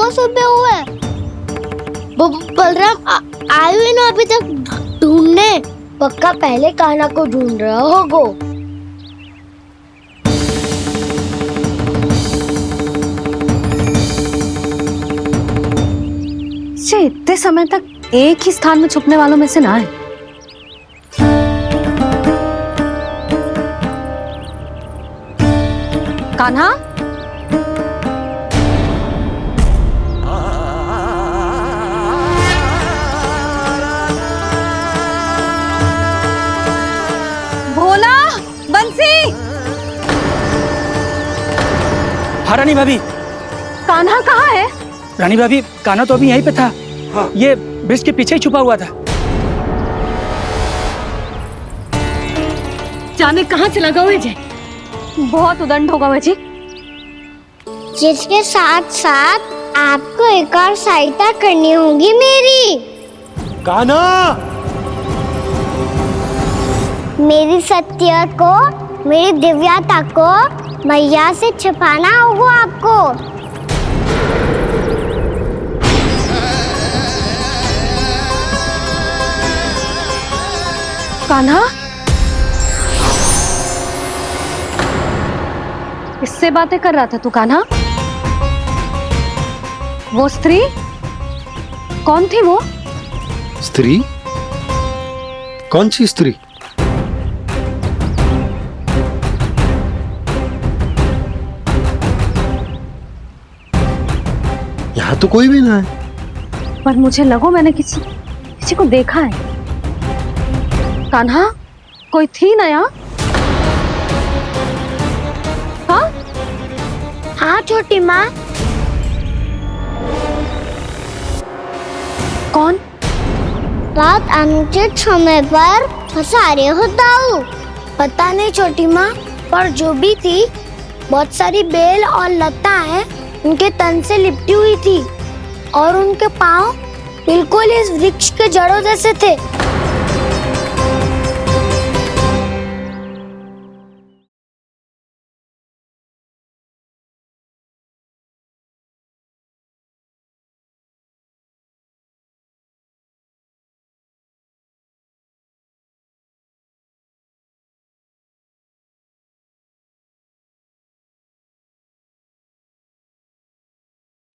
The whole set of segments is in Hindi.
सुबह सुबह हुआ है। बलराम आए हुए ना अभी तक ढूंढने। पक्का पहले कान्हा को ढूंढ रहा होगा। इतने समय तक एक ही स्थान में छुपने वालों में से ना है। कान्हा, भोला, बंसी। हाँ रानी भाभी। कान्हा कहाँ है? रानी भाभी, कान्हा तो अभी यहीं पे था। हाँ। ये ब्रिज के पीछे ही छुपा हुआ था। जाने कहाँ चला गया विजय? बहुत उदंड होगा वजी। जिसके साथ साथ आपको एक और सहायता करनी होगी मेरी। कान्हा! मेरी सत्य को, मेरी दिव्यता को मैया से छिपाना होगा आपको। कान्हा, किससे बातें कर रहा था तू कान्हा? वो स्त्री कौन थी? वो स्त्री? कौन सी स्त्री? यहाँ तो कोई भी ना है। पर मुझे लगो मैंने किसी को देखा है। कान्हा, कोई थी ना यहाँ? हाँ? हाँ छोटी माँ। कौन? रात अनुचित समय पर फंसारे होता हूँ। पता नहीं छोटी माँ, पर जो भी थी बहुत सारी बेल और लताएं उनके तन से लिपटी हुई थी और उनके पाँव बिल्कुल इस वृक्ष के जड़ों जैसे थे।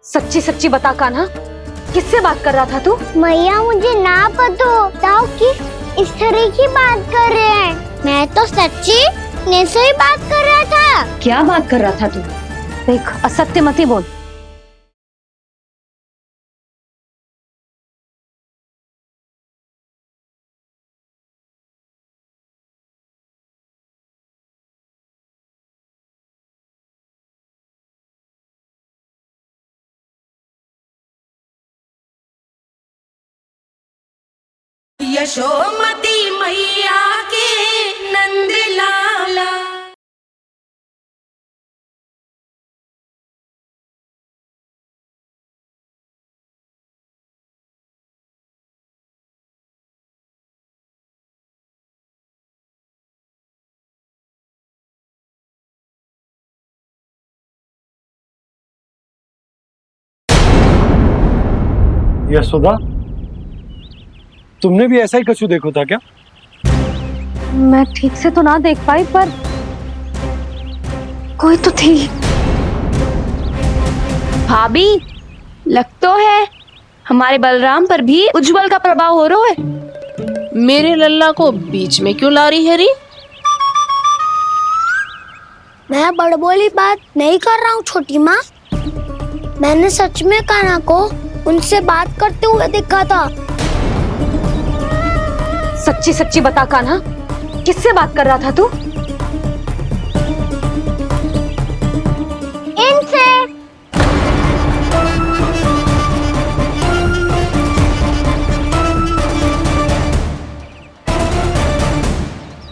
सच्ची सच्ची बता कान्हा, किससे बात कर रहा था तू? मैया मुझे ना पता बताओ किस स्त्री की बात कर रहे हैं। मैं तो सच्ची ने से ही बात कर रहा था। क्या बात कर रहा था तू? देख, असत्य मत ही बोल। यशोमती मैया के नंद लाला। यशोदा, तुमने भी ऐसा ही कछु देखो था क्या? मैं ठीक से तो ना देख पाई, पर कोई तो थी। भाभी, लग तो है हमारे बलराम पर भी उज्जवल का प्रभाव हो रहा है। मेरे लल्ला को बीच में क्यों ला रही है री? मैं बड़बोली बात नहीं कर रहा हूँ छोटी माँ। मैंने सच में कान्हा को उनसे बात करते हुए देखा था। सच्ची सच्ची बता कान्हा, किससे बात कर रहा था तू? इनसे।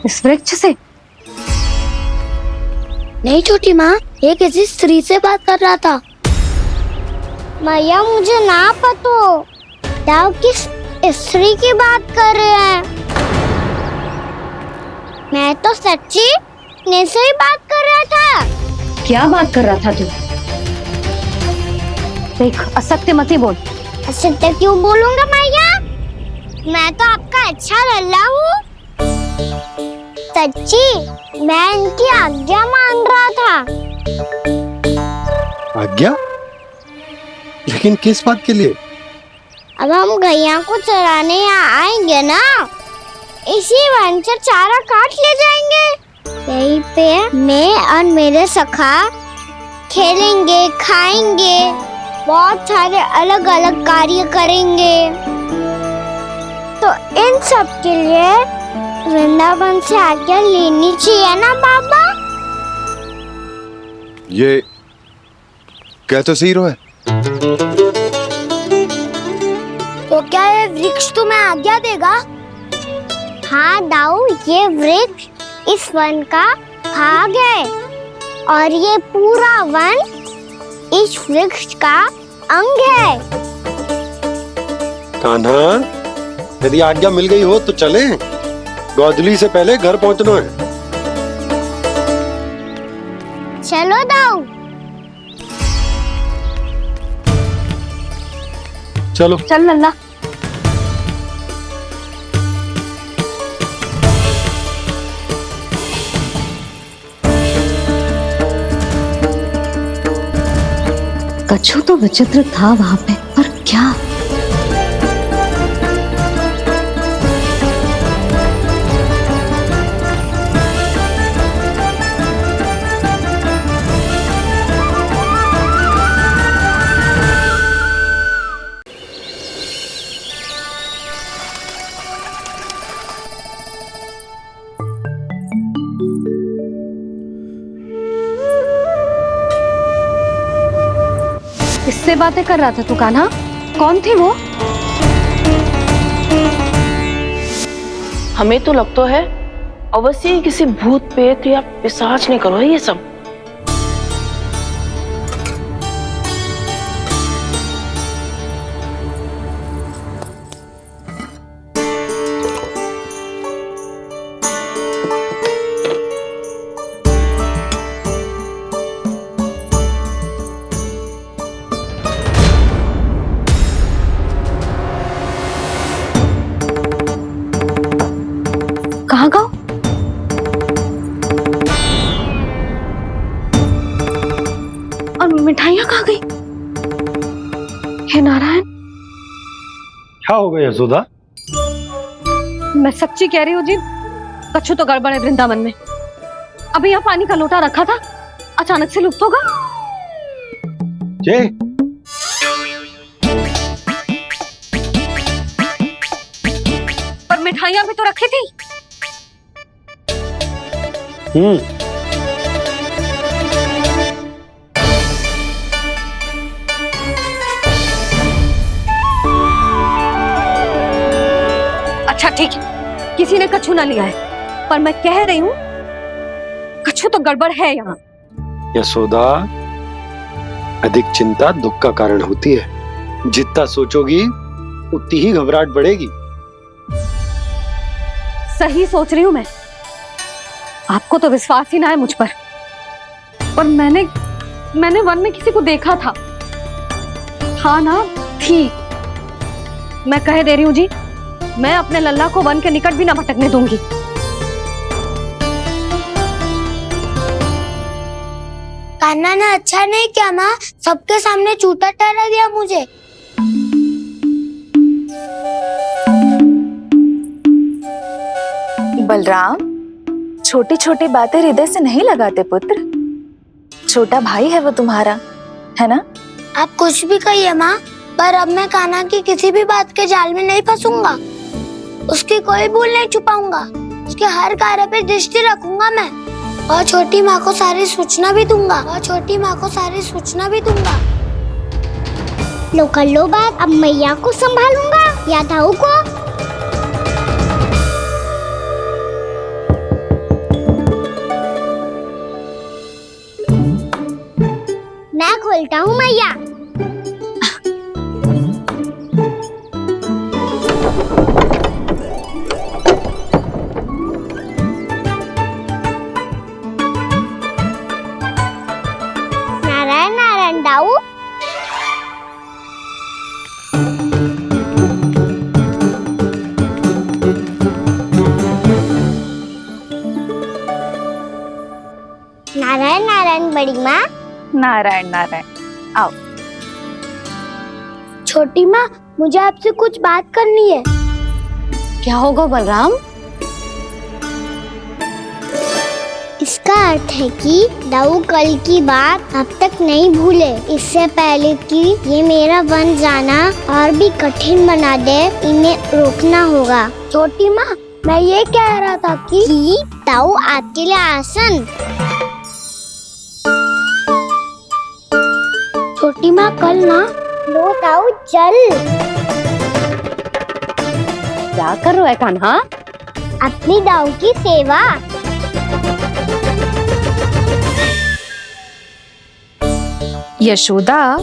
इस वृक्ष से? नहीं छोटी माँ, ये किसी स्त्री से बात कर रहा था। मैया मुझे ना पता बताओ किस स्त्री की बात कर रहे हैं। मैं तो सच्ची ने से ही बात कर रहा था। क्या बात कर रहा था तू? देख, असत्य मत ही बोल। असत्य क्यों बोलूंगा मैया? मैं तो आपका अच्छा लल्ला हूँ। सच्ची, मैं इनकी आज्ञा मान रहा था। आज्ञा? लेकिन किस बात के लिए? अब हम गैया को चराने यहाँ आएंगे ना, इसी वन से चारा काट ले जाएंगे। यहीं पे मैं और मेरे सखा खेलेंगे, खाएंगे, बहुत सारे अलग अलग कार्य करेंगे। तो इन सब के लिए वृंदावन से आज्ञा लेनी चाहिए ना बाबा? ये कह तो सही रहा है। तो क्या ये वृक्ष तुम्हें आज्ञा देगा? हाँ दाऊ, ये वृक्ष इस वन का भाग है और ये पूरा वन इस वृक्ष का अंग है। कान्हा, यदि आज्ञा मिल गई हो तो चले। गोधली से पहले घर पहुंचना है। चलो दाऊ। चलो। चल लल्ला। कछु तो विचित्र था वहां पे, पर क्या? किससे बातें कर रहा था तू कान्हा? कौन थी वो? हमें तो लगता है अवश्य ही किसी भूत प्रेत या पिशाच ने करो है ये सब। कहाँ गाँव? और मिठाइयाँ कहाँ गई? हे नारायण, क्या हो गया यशोदा? मैं सच्ची कह रही हूँ जी, कछु तो गड़बड़ है वृंदावन में। अभी यहाँ पानी का लोटा रखा था, अचानक से लुप्त होगा। जय, पर मिठाइयाँ भी तो रखी थी। अच्छा ठीक है, किसी ने कछु ना लिया है, पर मैं कह रही हूँ कछु तो गड़बड़ है यहाँ। यशोदा, अधिक चिंता दुख का कारण होती है। जितना सोचोगी उतनी ही घबराहट बढ़ेगी। सही सोच रही हूँ मैं। आपको तो विश्वास ही ना है मुझ पर मैंने वन में किसी को देखा था। हाँ ना, थी। मैं कह दे रही हूँ जी, मैं अपने लल्ला को वन के निकट भी ना भटकने दूंगी। कान्हा ने अच्छा नहीं किया माँ, सबके सामने झूठा ठहरा दिया मुझे। बलराम, छोटी छोटी बातें हृदय से नहीं लगाते पुत्र। छोटा भाई है वो तुम्हारा, है ना? आप कुछ भी कहिए माँ, पर अब मैं कान्हा की किसी भी बात के जाल में नहीं फंसूंगा। उसकी कोई भूल नहीं छुपाऊंगा। उसके हर कार्य पे दृष्टि रखूंगा मैं, और छोटी माँ को सारी सूचना भी दूंगा। लो कर लो बात, अब मैया को संभालूंगा या ताऊ को। मैं खोलता हूँ मैया। नारायण नारायण दाऊ, नारायण नारायण बड़ी माँ। नारायण नारायण। आओ। छोटी माँ, मुझे आपसे कुछ बात करनी है। क्या होगा बलराम? इसका अर्थ है कि दाऊ कल की बात अब तक नहीं भूले, इससे पहले कि ये मेरा बन जाना और भी कठिन बना दे, इन्हें रोकना होगा। छोटी माँ, मैं ये कह रहा था कि दाऊ आपके लिए आसन। छोटी माँ, कल ना लो दाऊ चल। क्या कर रहा है कान्हा? अपनी दाऊ की सेवा। यशोदा,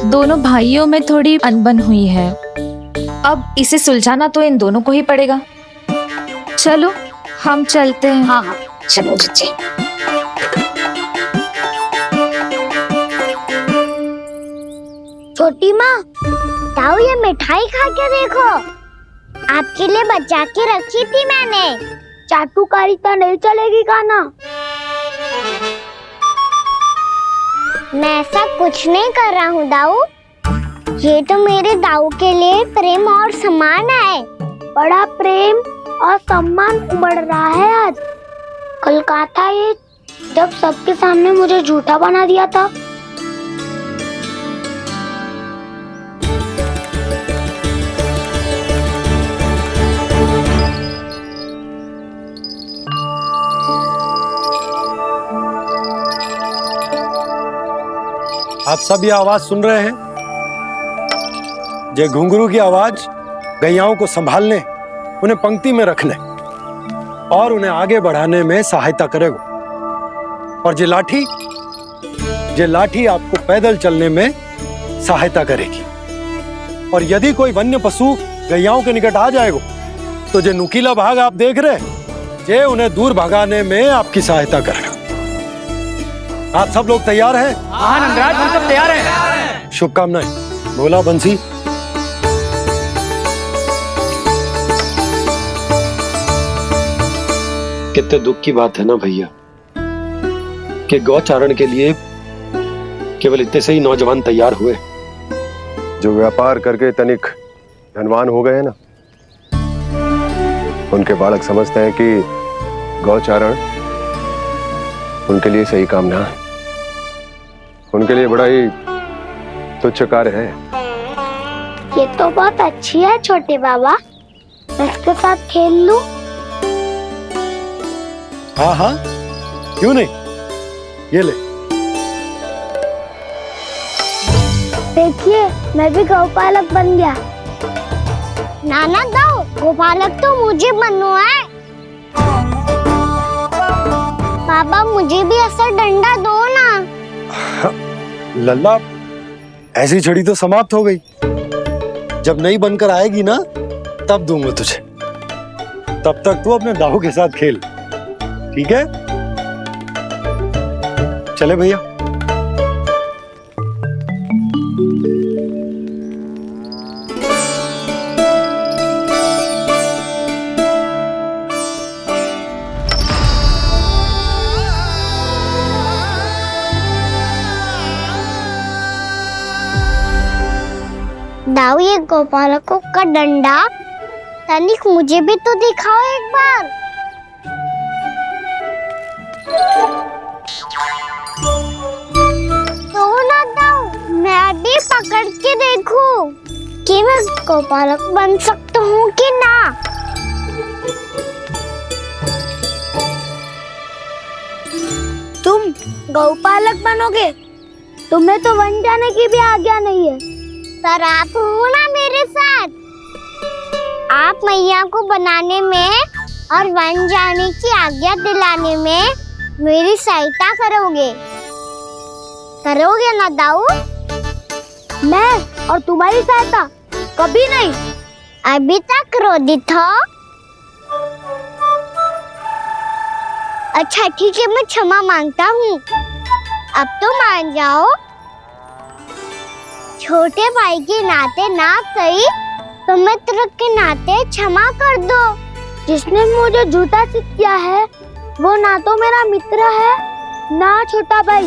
दोनों भाइयों में थोड़ी अनबन हुई है। अब इसे सुलझाना तो इन दोनों को ही पड़ेगा। चलो हम चलते हैं। हाँ हाँ, चलो बच्चे। छोटी माँ, दाऊ ये मिठाई खा के देखो, आपके लिए बचा के रखी थी मैंने। चाटुकारी तो नहीं चलेगी कान्हा। मैं ऐसा कुछ नहीं कर रहा हूँ दाऊ, ये तो मेरे दाऊ के लिए प्रेम और सम्मान है। बड़ा प्रेम और सम्मान उमड़ रहा है आज। कल कहा था ये, जब सबके सामने मुझे झूठा बना दिया था। आप सब ये आवाज सुन रहे हैं? ये घुंघरू की आवाज गैयाओं को संभालने, उन्हें पंक्ति में रखने और उन्हें आगे बढ़ाने में सहायता करेगा। और ये लाठी आपको पैदल चलने में सहायता करेगी। और यदि कोई वन्य पशु गैयाओं के निकट आ जाएगा तो जो नुकीला भाग आप देख रहे हैं, ये उन्हें दूर भगाने में आपकी सहायता करेगा। आप सब लोग तैयार हैं? हाँ नंदराज, हम सब तैयार हैं। शुभकामनाएं। बोला बंसी। कितने दुख की बात है ना भैया कि गौचारण के लिए केवल इतने से ही नौजवान तैयार हुए। जो व्यापार करके तनिक धनवान हो गए ना, उनके बालक समझते हैं कि गौचारण उनके लिए सही काम ना है, उनके लिए बड़ा ही तुच्छ कार्य है। ये तो बहुत अच्छी है छोटे बाबा, मैं इसके साथ खेल लूं? हाँ हाँ, क्यों नहीं, ये ले। देखिए, मैं भी गौपालक बन गया। नाना दाऊ, गौपालक तो मुझे बनना है। पापा मुझे भी ऐसा डंडा दो ना। लल्ला, ऐसी छड़ी तो समाप्त हो गई। जब नई बनकर आएगी ना, तब दूंगा तुझे। तब तक तू अपने दाऊ के साथ खेल, ठीक है? चले भैया। दाऊ, ये गोपालकों का डंडा तनिक मुझे भी तो दिखाओ एक बार। तो ना दाऊ, मैं भी पकड़ के देखूं कि मैं गोपालक बन सकता हूँ कि ना। तुम गौपालक बनोगे? तुम्हें तो वन जाने की भी आज्ञा नहीं है। पर आप हो ना मेरे साथ, आप मैया को बनाने में और वन जाने की आज्ञा दिलाने में मेरी सहायता करोगे ना दाऊ? मैं और तुम्हारी सहायता कभी नहीं। अभी तक क्रोधित हो? अच्छा ठीक है, मैं क्षमा मांगता हूँ। अब तो मान जाओ। छोटे भाई के नाते ना सही तो मित्र के नाते क्षमा कर दो। जिसने मुझे झूठा सिद्ध किया है वो ना तो मेरा मित्र है ना छोटा भाई,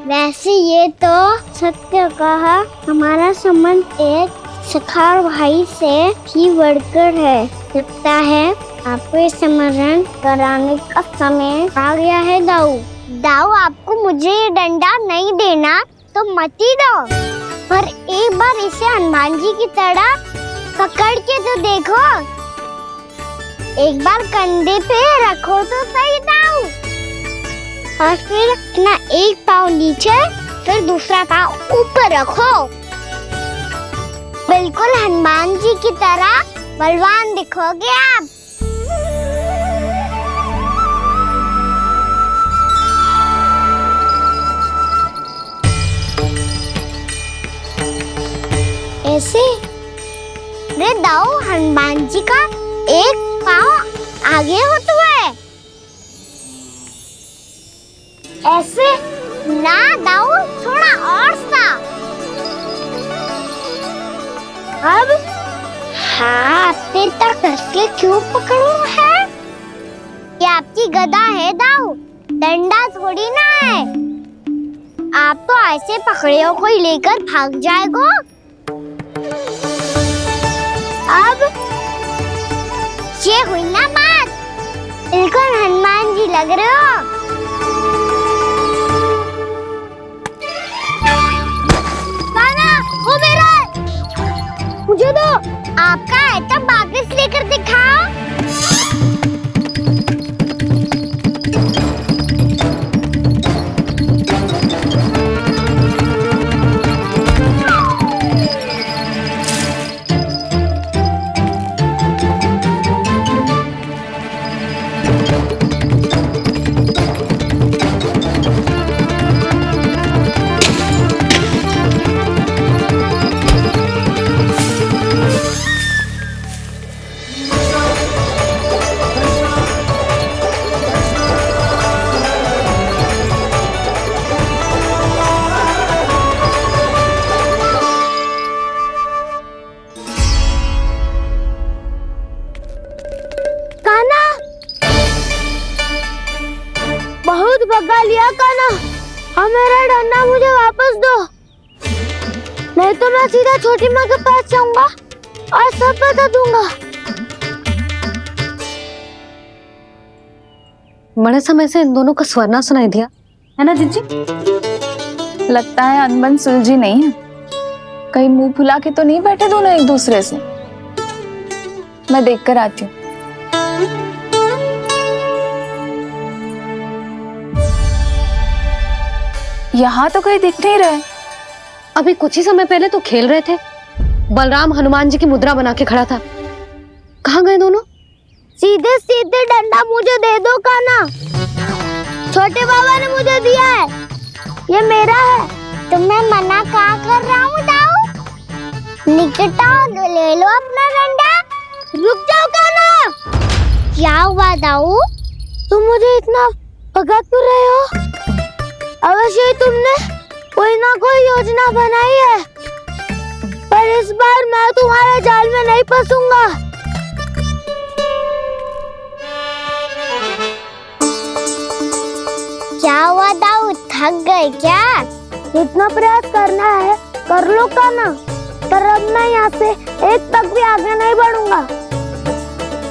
वैसे ये तो सत्य कहा, हमारा संबंध एक सखार भाई से भी बढ़कर है। लगता है आपको स्मरण कराने का समय आ गया है दाऊ। दाऊ, आपको मुझे ये डंडा नहीं देना तो मत ही दो, पर एक बार इसे हनुमान जी की तरह पकड़ के तो देखो। एक बार कंधे पे रखो तो सही दाऊ, और फिर अपना एक पाँव नीचे फिर दूसरा पाँव ऊपर रखो। बिल्कुल हनुमान जी की तरह बलवान दिखोगे आप। ऐसे रे दाऊ, हनुमान जी का एक पाँव आगे होता है, ऐसे ना दाऊ, थोड़ा और सा। अब हाथ पे तक कसके क्यों पकड़ो है? ये आपकी गदा है दाऊ, डंडा थोड़ी ना है। आप तो ऐसे पकड़े हो कोई लेकर भाग जाएगा। अब ये हुई ना बात, बिल्कुल हनुमान जी लग रहे हो। कान्हा, वो मेरा, मुझे दो। आपका है तब वापस लेकर दिखाओ। बहुत भगा लिया कान्हा, अब मेरा डंडा मुझे वापस दो, नहीं तो मैं सीधा छोटी माँ के पास जाऊंगा और सब बता दूंगा। बड़े समय से इन दोनों का स्वर ना सुनाई दिया, है ना जीजी? लगता है अनबन सुलझी नहीं है, कहीं मुंह फुला के तो नहीं बैठे दोनों एक दूसरे से। मैं देख कर आती हूँ। यहाँ तो कहीं दिख नहीं रहे। अभी कुछ ही समय पहले तो खेल रहे थे, बलराम हनुमान जी की मुद्रा बना के खड़ा था। कहाँ गए दोनों? सीधे सीधे डंडा मुझे दे दो कान्हा, छोटे बाबा ने मुझे दिया है, ये मेरा है। तो मैं मना क्या कर रहा हूँ दाऊ? निकट आओ, ले लो अपना डंडा। रुक जाओ कान्हा। क्या हुआ दाऊ, तुम मुझे इतना भगा क्यों रहे हो? अवश्य ही तुमने कोई ना कोई योजना बनाई है, पर इस बार मैं तुम्हारे जाल में नहीं फंसूंगा। क्या हुआ दाऊ, थक गए क्या? जितना प्रयास करना है कर लो कान्हा, पर अब मैं यहाँ से एक तक भी आगे नहीं बढ़ूंगा।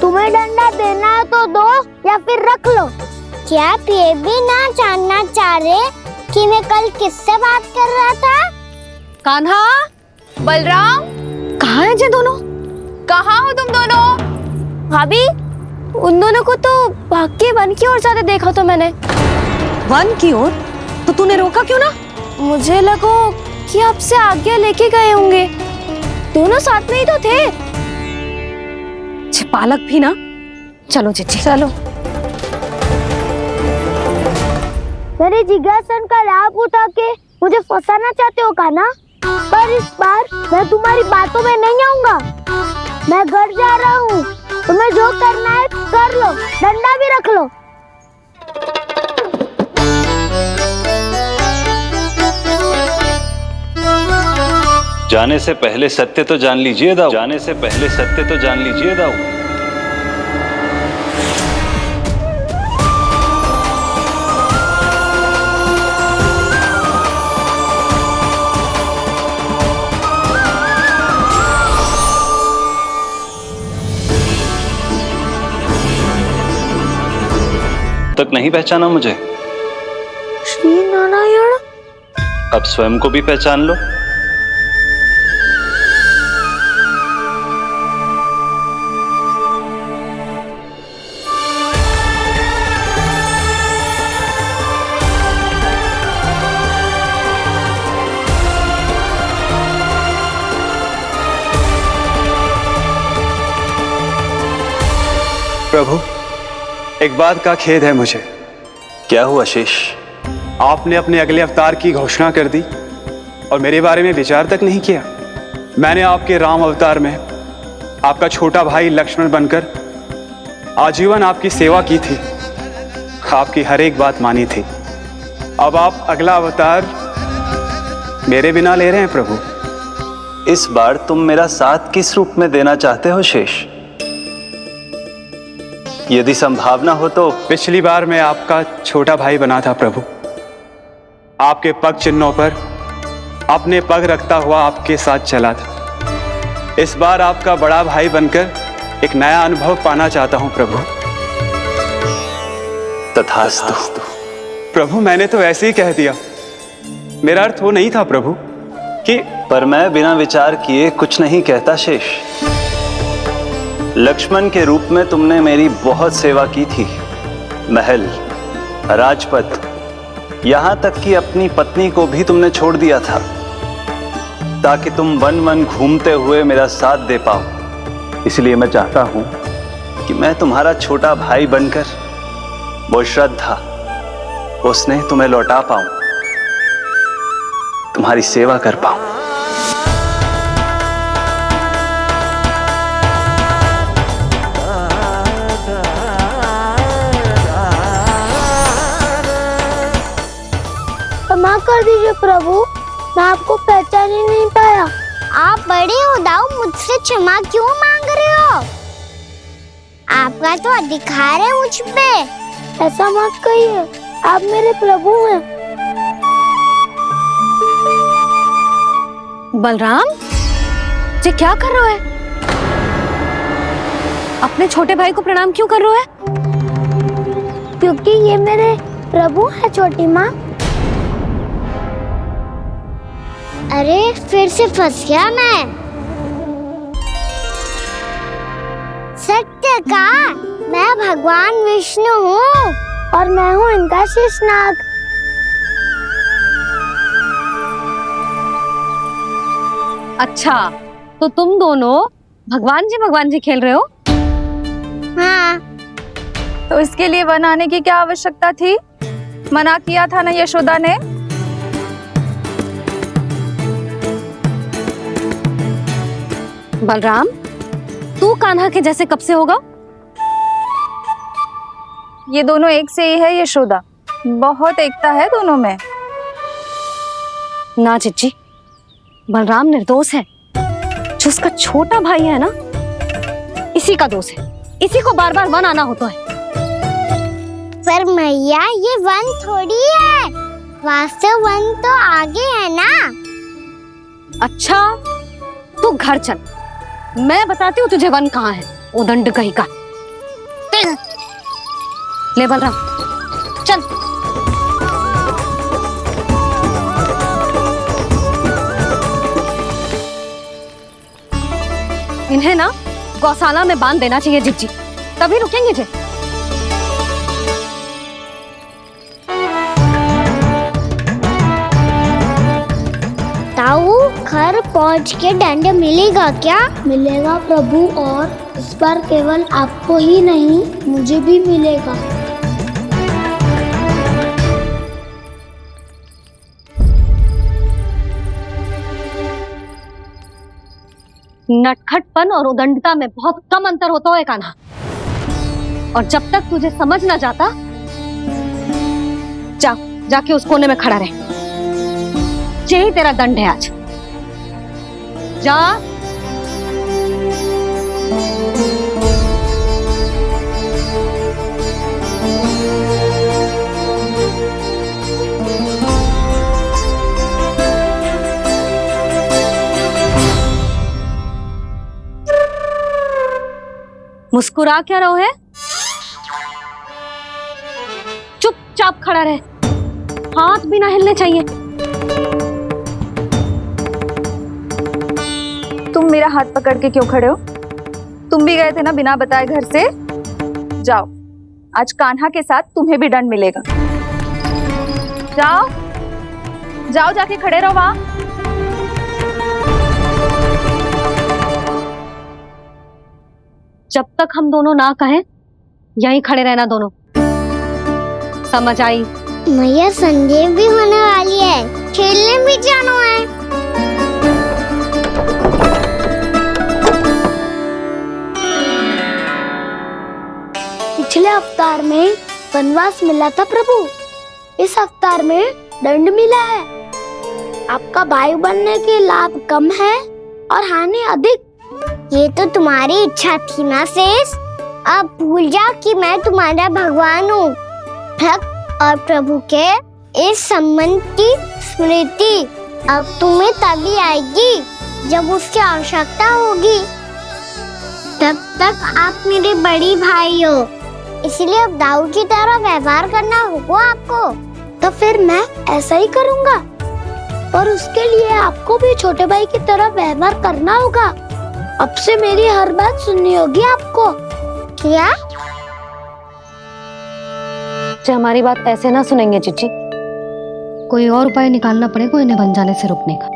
तुम्हें डंडा देना है तो दो या फिर रख लो। क्या आप ये भी ना जानना चाह रहे कि मैं कल किससे बात कर रहा था? कान्हा, बलराम, कहाँ हैं ये दोनों? कहाँ हो तुम दोनों? भाभी, उन दोनों को तो भाग के वन की ओर जाते देखा तो मैंने। वन की ओर? तो तूने रोका क्यों ना? मुझे लगो कि आपसे आगे लेके गए होंगे, दोनों साथ में ही तो थे। पालक भी ना। चलो जीजी, चलो। मेरे जिज्ञासन का लाभ उठा के मुझे फंसाना चाहते हो कान्हा, पर इस बार मैं तुम्हारी बातों में नहीं आऊंगा। मैं घर जा रहा हूँ, तुम्हें जो करना है कर लो, डंडा भी रख लो। जाने से पहले सत्य तो जान लीजिए दाऊ, जाने से पहले सत्य तो जान लीजिए दाऊ। तक नहीं पहचाना मुझे? श्री नारायण। अब स्वयं को भी पहचान लो। प्रभु, एक बात का खेद है मुझे। क्या हुआ शेष? आपने अपने अगले अवतार की घोषणा कर दी और मेरे बारे में विचार तक नहीं किया। मैंने आपके राम अवतार में आपका छोटा भाई लक्ष्मण बनकर आजीवन आपकी सेवा की थी, आपकी हर एक बात मानी थी। अब आप अगला अवतार मेरे बिना ले रहे हैं प्रभु। इस बार तुम मेरा साथ किस रूप में देना चाहते हो शेष? यदि संभावना हो तो। पिछली बार मैं आपका छोटा भाई बना था प्रभु, आपके पग चिन्हों पर अपने पग रखता हुआ आपके साथ चला था। इस बार आपका बड़ा भाई बनकर एक नया अनुभव पाना चाहता हूं प्रभु। तथास्तु। प्रभु, मैंने तो ऐसे ही कह दिया, मेरा अर्थ वो नहीं था प्रभु कि। पर मैं बिना विचार किए कुछ नहीं कहता शेष। लक्ष्मण के रूप में तुमने मेरी बहुत सेवा की थी। महल, राजपथ, यहां तक कि अपनी पत्नी को भी तुमने छोड़ दिया था ताकि तुम वन वन घूमते हुए मेरा साथ दे पाओ। इसलिए मैं चाहता हूं कि मैं तुम्हारा छोटा भाई बनकर वो श्रद्धा, वो स्नेह तुम्हें लौटा पाऊं, तुम्हारी सेवा कर पाऊं। क्षमा कर दीजिए प्रभु, मैं आपको पहचान ही नहीं पाया। आप बड़े उदाऊ मुझसे क्षमा क्यों मांग रहे हो? आपका तो अधिकार है मुझ पे। ऐसा मत कहिए, आप मेरे प्रभु हैं। बलराम जी, क्या कर रहे हो? अपने छोटे भाई को प्रणाम क्यों कर रहे हो? क्योंकि ये मेरे प्रभु है छोटी माँ। अरे फिर से फंस गया मैं। सत्य का, मैं भगवान विष्णु हूँ और मैं हूँ इनका शेषनाग। अच्छा, तो तुम दोनों भगवान जी खेल रहे हो? हाँ। तो इसके लिए वन आने की क्या आवश्यकता थी? मना किया था ना यशोदा ने। बलराम, तू कान्हा के जैसे कब से होगा? ये दोनों एक से ही है यशोदा, बहुत एकता है दोनों में। ना चिच्ची, बलराम निर्दोष है। जो उसका छोटा भाई है ना, इसी का दोष है। इसी को बार बार वन आना होता है। पर मैया, ये वन थोड़ी है, वास्तव वन तो आगे है ना। अच्छा, तू घर चल, मैं बताती हूँ तुझे वन कहाँ है। उदंड कहीं का। ले बलराम, चल। इन्हें ना गौशाला में बांध देना चाहिए जिज्जी, तभी रुकेंगे जे। ताऊ, घर पहुँच के दंड मिलेगा क्या? मिलेगा प्रभु, और इस बार केवल आपको ही नहीं, मुझे भी मिलेगा। नटखटपन और उदंडता में बहुत कम अंतर होता है कान्हा, और जब तक तुझे समझ ना जाता, जाके उस कोने में खड़ा रहे। यही तेरा दंड है आज। जा। मुस्कुरा क्या रहो है? चुपचाप खड़ा रहे, हाथ भी ना हिलने चाहिए। तुम मेरा हाथ पकड़ के क्यों खड़े हो? तुम भी गए थे ना बिना बताए घर से। जाओ, आज कान्हा के साथ तुम्हें भी दंड मिलेगा। जाओ जाओ, जाके खड़े रहो वहां। जब तक हम दोनों ना कहें यहीं खड़े रहना दोनों, समझ आई? मैया संडे भी होने वाली है, खेलने भी जाना है। पिछले अवतार में वनवास मिला था प्रभु, इस अवतार में दंड मिला है। आपका भाई बनने के लाभ कम है और हानि अधिक। ये तो तुम्हारी इच्छा थी ना शेष, अब भूल जाओ कि मैं तुम्हारा भगवान हूँ। भक्त और प्रभु के इस संबंध की स्मृति अब तुम्हें तभी आएगी जब उसकी आवश्यकता होगी। तब तक आप मेरे बड़ी भाई हो, इसलिए अब दाऊ की तरह व्यवहार करना होगा आपको। तो फिर मैं ऐसा ही करूँगा, और उसके लिए आपको भी छोटे भाई की तरह व्यवहार करना होगा। अब से मेरी हर बात सुननी होगी आपको। क्या? जो हमारी बात ऐसे ना सुनेंगे चिच्ची, कोई और उपाय निकालना पड़ेगा इन्हें बन जाने से रोकने का।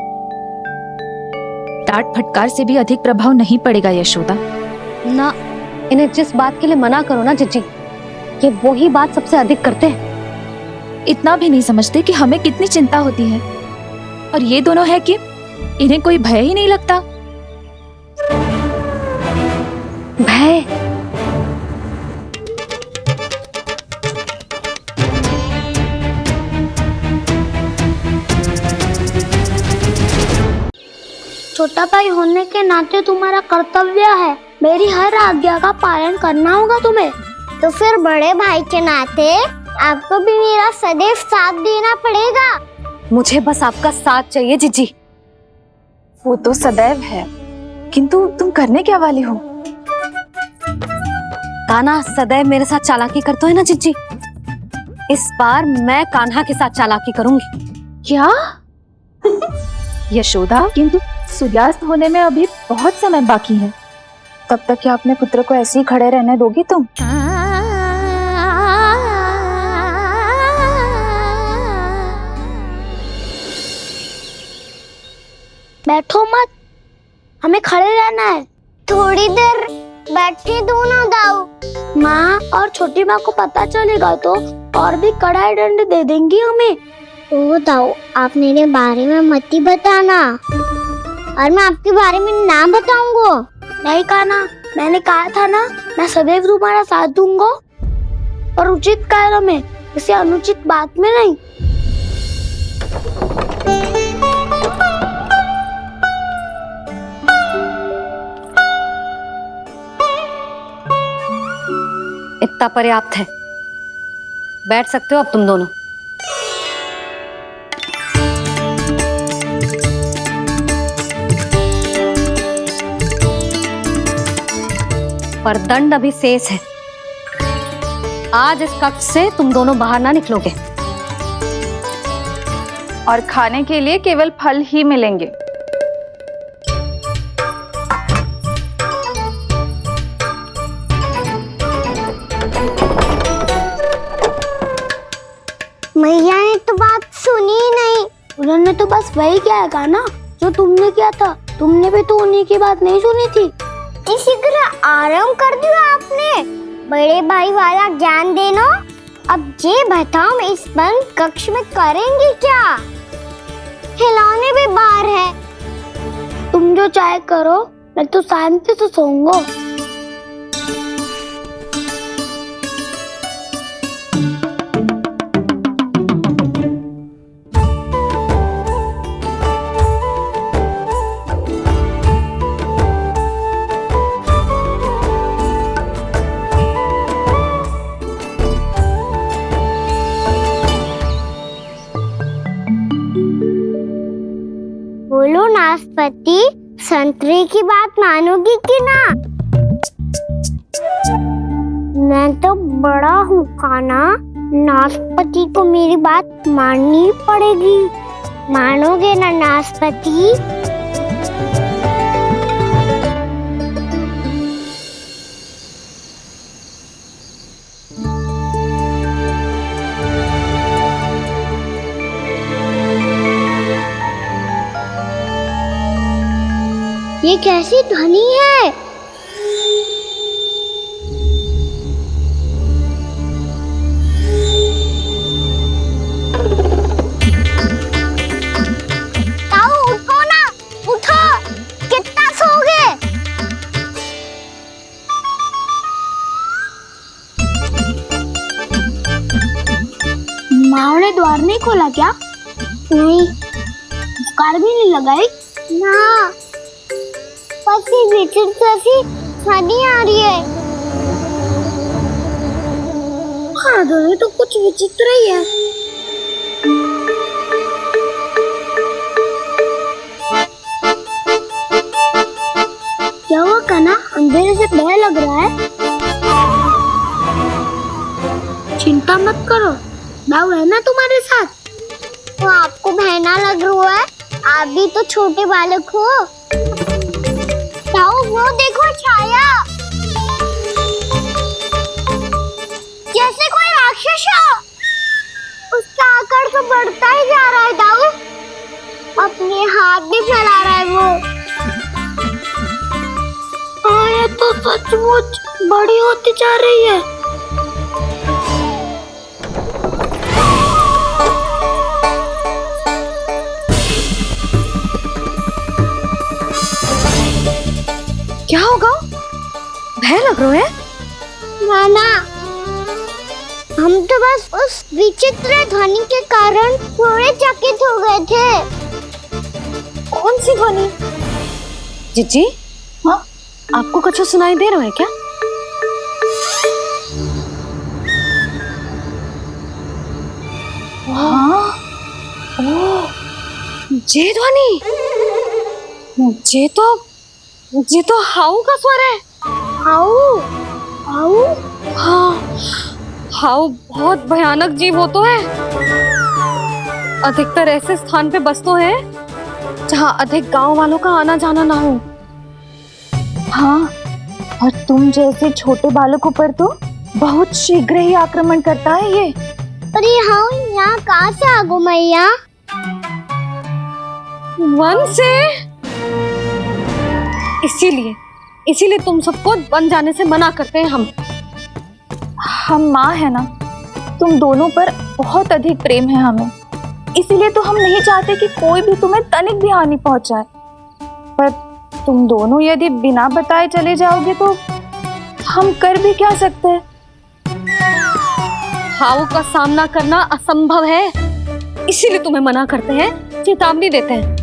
डांट फटकार से भी अधिक प्रभाव नहीं पड़ेगा यशोदा। ना, इन्हें जिस बात के लिए मना करो ना चिच्ची, ये वही बात सबसे अधिक करते हैं। इतना भी नहीं समझते कि हमें कितनी चिंता होती है, और ये दोनों है कि इन्हें कोई भय ही नहीं लगता। भय? छोटा भाई होने के नाते तुम्हारा कर्तव्य है, मेरी हर आज्ञा का पालन करना होगा तुम्हें। तो फिर बड़े भाई के नाते आपको भी मेरा सदैव साथ देना पड़ेगा। मुझे बस आपका साथ चाहिए जीजी। वो तो सदैव है, किंतु तुम करने क्या वाली हो? कान्हा सदैव मेरे साथ चालाकी करता है ना जीजी, इस बार मैं कान्हा के साथ चालाकी करूंगी। क्या? यशोदा, किंतु सूर्यास्त होने में अभी बहुत समय बाकी है, तब तक क्या अपने पुत्र को ऐसे ही खड़े रहने दोगी तुम? बैठो मत, हमें खड़े रहना है। थोड़ी देर बैठे दोनों दाऊ। माँ और छोटी माँ को पता चलेगा तो और भी कड़ा दंड दे देंगी हमें। ओ दाऊ, आप मेरे बारे में मत ही बताना, और मैं आपके बारे में ना बताऊंगा। नहीं कान्हा, मैंने कहा था ना, मैं सदैव तुम्हारा साथ दूंगा, और उचित कार्य में, किसी अनुचित बात में नहीं। इतना पर्याप्त है, बैठ सकते हो अब तुम दोनों। पर दंड अभी शेष है। आज इस कक्ष से तुम दोनों बाहर ना निकलोगे, और खाने के लिए केवल फल ही मिलेंगे। मैया ने तो बात सुनी ही नहीं। उन्होंने तो बस वही किया ना जो तुमने किया था। तुमने भी तो उन्हीं की बात नहीं सुनी थी। इसी तरह आराम कर दिया आपने। बड़े भाई वाला ज्ञान देना। अब ये बताओ, इस बंद कक्ष में करेंगे क्या? खिलौने भी बाहर है। तुम जो चाहे करो, मैं तो शांति से सोऊंगा। बोलो नाशपाती, संतरे की बात मानोगी कि ना? मैं तो बड़ा हूँ कान्हा, नाशपति को मेरी बात माननी पड़ेगी। मानोगे ना नाशपति? ये कैसी ध्वनि है? ताऊ उठो ना, उठो, कितना सोओगे? माँ ने द्वार नहीं खोला क्या? नहीं। कार भी नहीं लगाई? ना। पसी विचित्र सी ध्वनि आ रही है। हाँ, ध्वनि तो कुछ विचित्र ही है। क्या हुआ कान्हा? अंधेरे से भय लग रहा है। चिंता मत करो, दाऊ है ना तुम्हारे साथ। तो आपको भय ना लग रहा है? आप भी तो छोटे बालक हो। ताऊ वो देखो छाया, जैसे कोई राक्षस हो। उसका आकार तो बढ़ता ही जा रहा है ताऊ। अपने हाथ भी फैला रहा है वो। हाँ, ये तो सचमुच बड़ी होती जा रही है। क्या होगा? भय लग रहा है? नाना, हम तो बस उस विचित्र ध्वनि के कारण थोड़े चकित हो गए थे। कौन सी ध्वनि? जीजी, हाँ, आपको कुछ सुनाई दे रहा है क्या? हाँ, ओह, ये ध्वनि, ये तो हाउ का स्वर है। हाउ? हाउ? हाँ, हाउ बहुत भयानक जीव हो तो है। अधिकतर ऐसे स्थान पे बसते हैं जहाँ अधिक गांव वालों का आना जाना ना हो। हाँ, और तुम जैसे छोटे बालकों पर तो बहुत शीघ्र ही आक्रमण करता है ये। पर ये हाउ यहाँ कहाँ से आ गो मैया? वन से। इसीलिए तुम सबको वन जाने से मना करते हैं हम माँ है ना, तुम दोनों पर बहुत अधिक प्रेम है हमें। इसीलिए तो हम नहीं चाहते कि कोई भी तुम्हें तनिक भी हानि पहुंचाए। पर तुम दोनों यदि बिना बताए चले जाओगे तो हम कर भी क्या सकते हैं? हाउ का सामना करना असंभव है, इसीलिए तुम्हें मना करते हैं, चेतावनी देते हैं।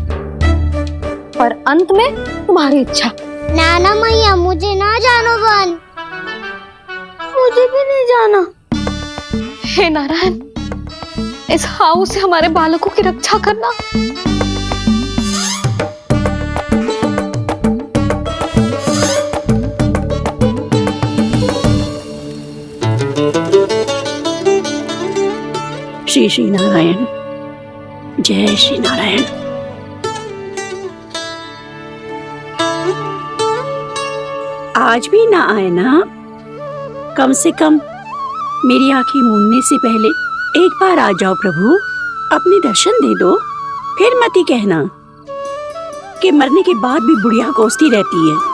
पर अंत में तुम्हारी इच्छा। नाना मैया, मुझे ना जानो वन। मुझे भी नहीं जाना। हे नारायण, इस हाउ से हमारे बालकों की रक्षा करना। श्री श्री नारायण, जय श्री नारायण। आज भी ना आए ना? कम से कम मेरी आंखें मूंदने से पहले एक बार आ जाओ प्रभु, अपने दर्शन दे दो। फिर मत ही कहना कि मरने के बाद भी बुढ़िया कोसती रहती है।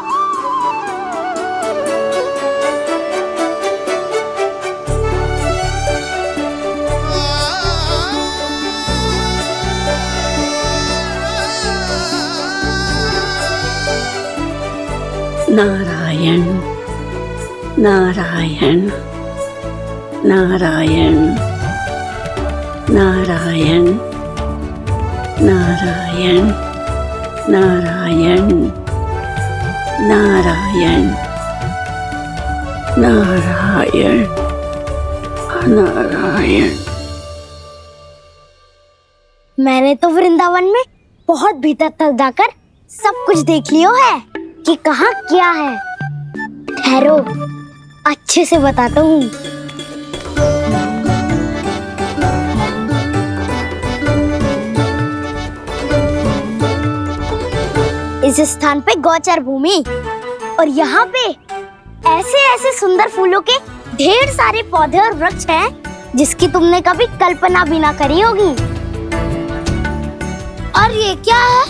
नारायण नारायण नारायण नारायण नारायण नारायण नारायण नारायण नारायण। मैंने तो वृंदावन में बहुत भीतर तक जाकर सब कुछ देख लियो है कि कहाँ क्या है। ठहरो, अच्छे से बताता हूँ। इस स्थान पे गोचर भूमि और यहाँ पे ऐसे ऐसे सुंदर फूलों के ढेर सारे पौधे और वृक्ष हैं जिसकी तुमने कभी कल्पना भी ना करी होगी। और ये क्या है?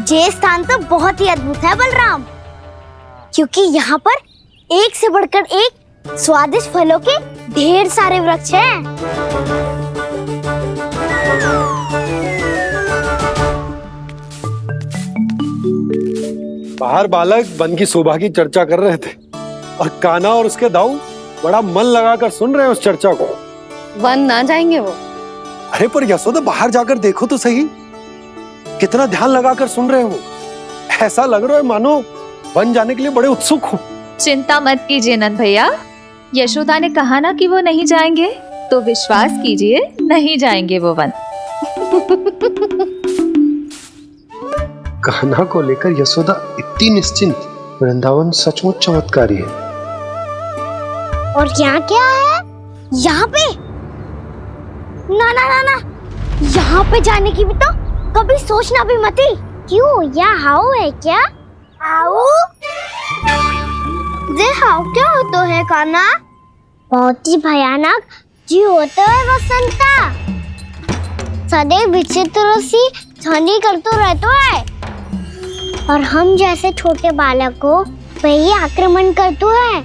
ये स्थान तो बहुत ही अद्भुत है बलराम, क्योंकि यहाँ पर एक से बढ़कर एक स्वादिष्ट फलों के ढेर सारे वृक्ष हैं। बाहर बालक वन की शोभा की चर्चा कर रहे थे और कान्हा और उसके दाऊ बड़ा मन लगाकर सुन रहे हैं उस चर्चा को। वन ना जाएंगे वो? अरे पर यशोदा बाहर जाकर देखो तो सही, कितना ध्यान लगाकर सुन रहे हो। ऐसा लग रहा है मानो वन जाने के लिए बड़े उत्सुक हो। चिंता मत कीजिए नंद भैया, यशोदा ने कहा ना कि वो नहीं जाएंगे, तो विश्वास कीजिए नहीं जाएंगे वो वन। कान्हा को लेकर यशोदा इतनी निश्चिंत, वृंदावन सचमुच चमत्कारी है। और यहाँ क्या है? यहाँ पे ना ना ना ना, यहाँ पे जाने की भी तो कभी सोचना भी मत ही। क्यों, यहाँ हाउ है क्या? हाउ? ये हाउ क्या होता है कान्हा? बहुत ही भयानक जी होता है वसंता, सदैव विचित्र सी ध्वनि करते रहता है और हम जैसे छोटे बालक को वही आक्रमण करते है।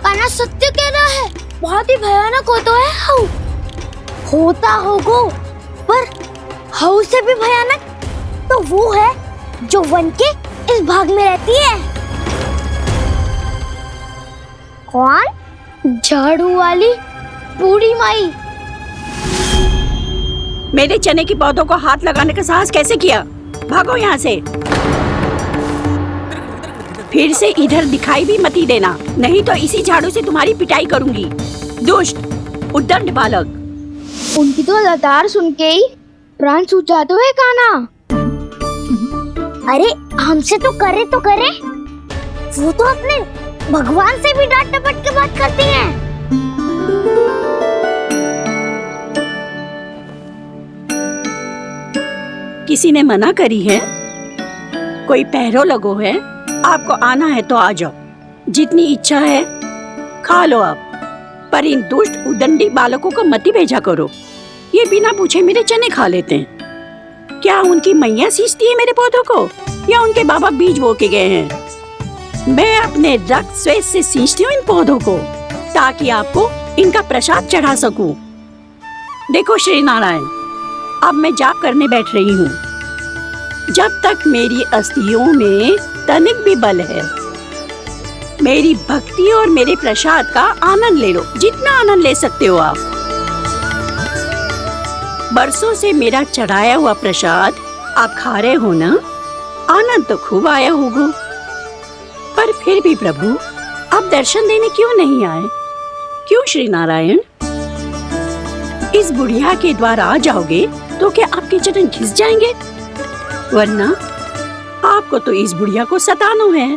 कान्हा सत्य कह रहा है, बहुत ही भयानक होता है हाउ। होता होगा, पर हाउ से भी भयानक तो वो है जो वन के इस भाग में रहती है। कौन? झाड़ू वाली बूढ़ी माई। मेरे चने की पौधों को हाथ लगाने का साहस कैसे किया? भागो यहाँ से। फिर से इधर दिखाई भी मत देना, नहीं तो इसी झाड़ू से तुम्हारी पिटाई करूंगी। दुष्ट उद्दंड बालक। उनकी तो लतार सुन के ही प्राण छूट जाते हुए कान्हा। अरे हमसे तो करे, वो तो अपने भगवान से भी डांट डपट के बात करती हैं। किसी ने मना करी है? कोई पहरो लगो है? आपको आना है तो आ जाओ, जितनी इच्छा है खा लो आप, पर इन दुष्ट उदंडी बालकों को मत ही भेजा करो। ये बिना पूछे मेरे चने खा लेते हैं। क्या उनकी मैया सींचती है मेरे पौधों को, या उनके बाबा बीज बो के गए हैं? मैं अपने रक्त स्वेद से सींचती हूँ इन पौधों को, ताकि आपको इनका प्रसाद चढ़ा सकूं। देखो श्री नारायण, अब मैं जाप करने बैठ रही हूँ। जब तक मेरी अस्थियों में तनिक भी बल है, मेरी भक्ति और मेरे प्रसाद का आनंद ले लो, जितना आनंद ले सकते हो आप। बरसों से मेरा चढ़ाया हुआ प्रसाद आप खा रहे हो ना, आनंद तो खूब आया होगा। पर फिर भी प्रभु, आप दर्शन देने क्यों नहीं आए? क्यों श्री नारायण? इस बुढ़िया के द्वार आ जाओगे तो क्या आपके चरण घिस जाएंगे? वरना आपको तो इस बुढ़िया को सताना है।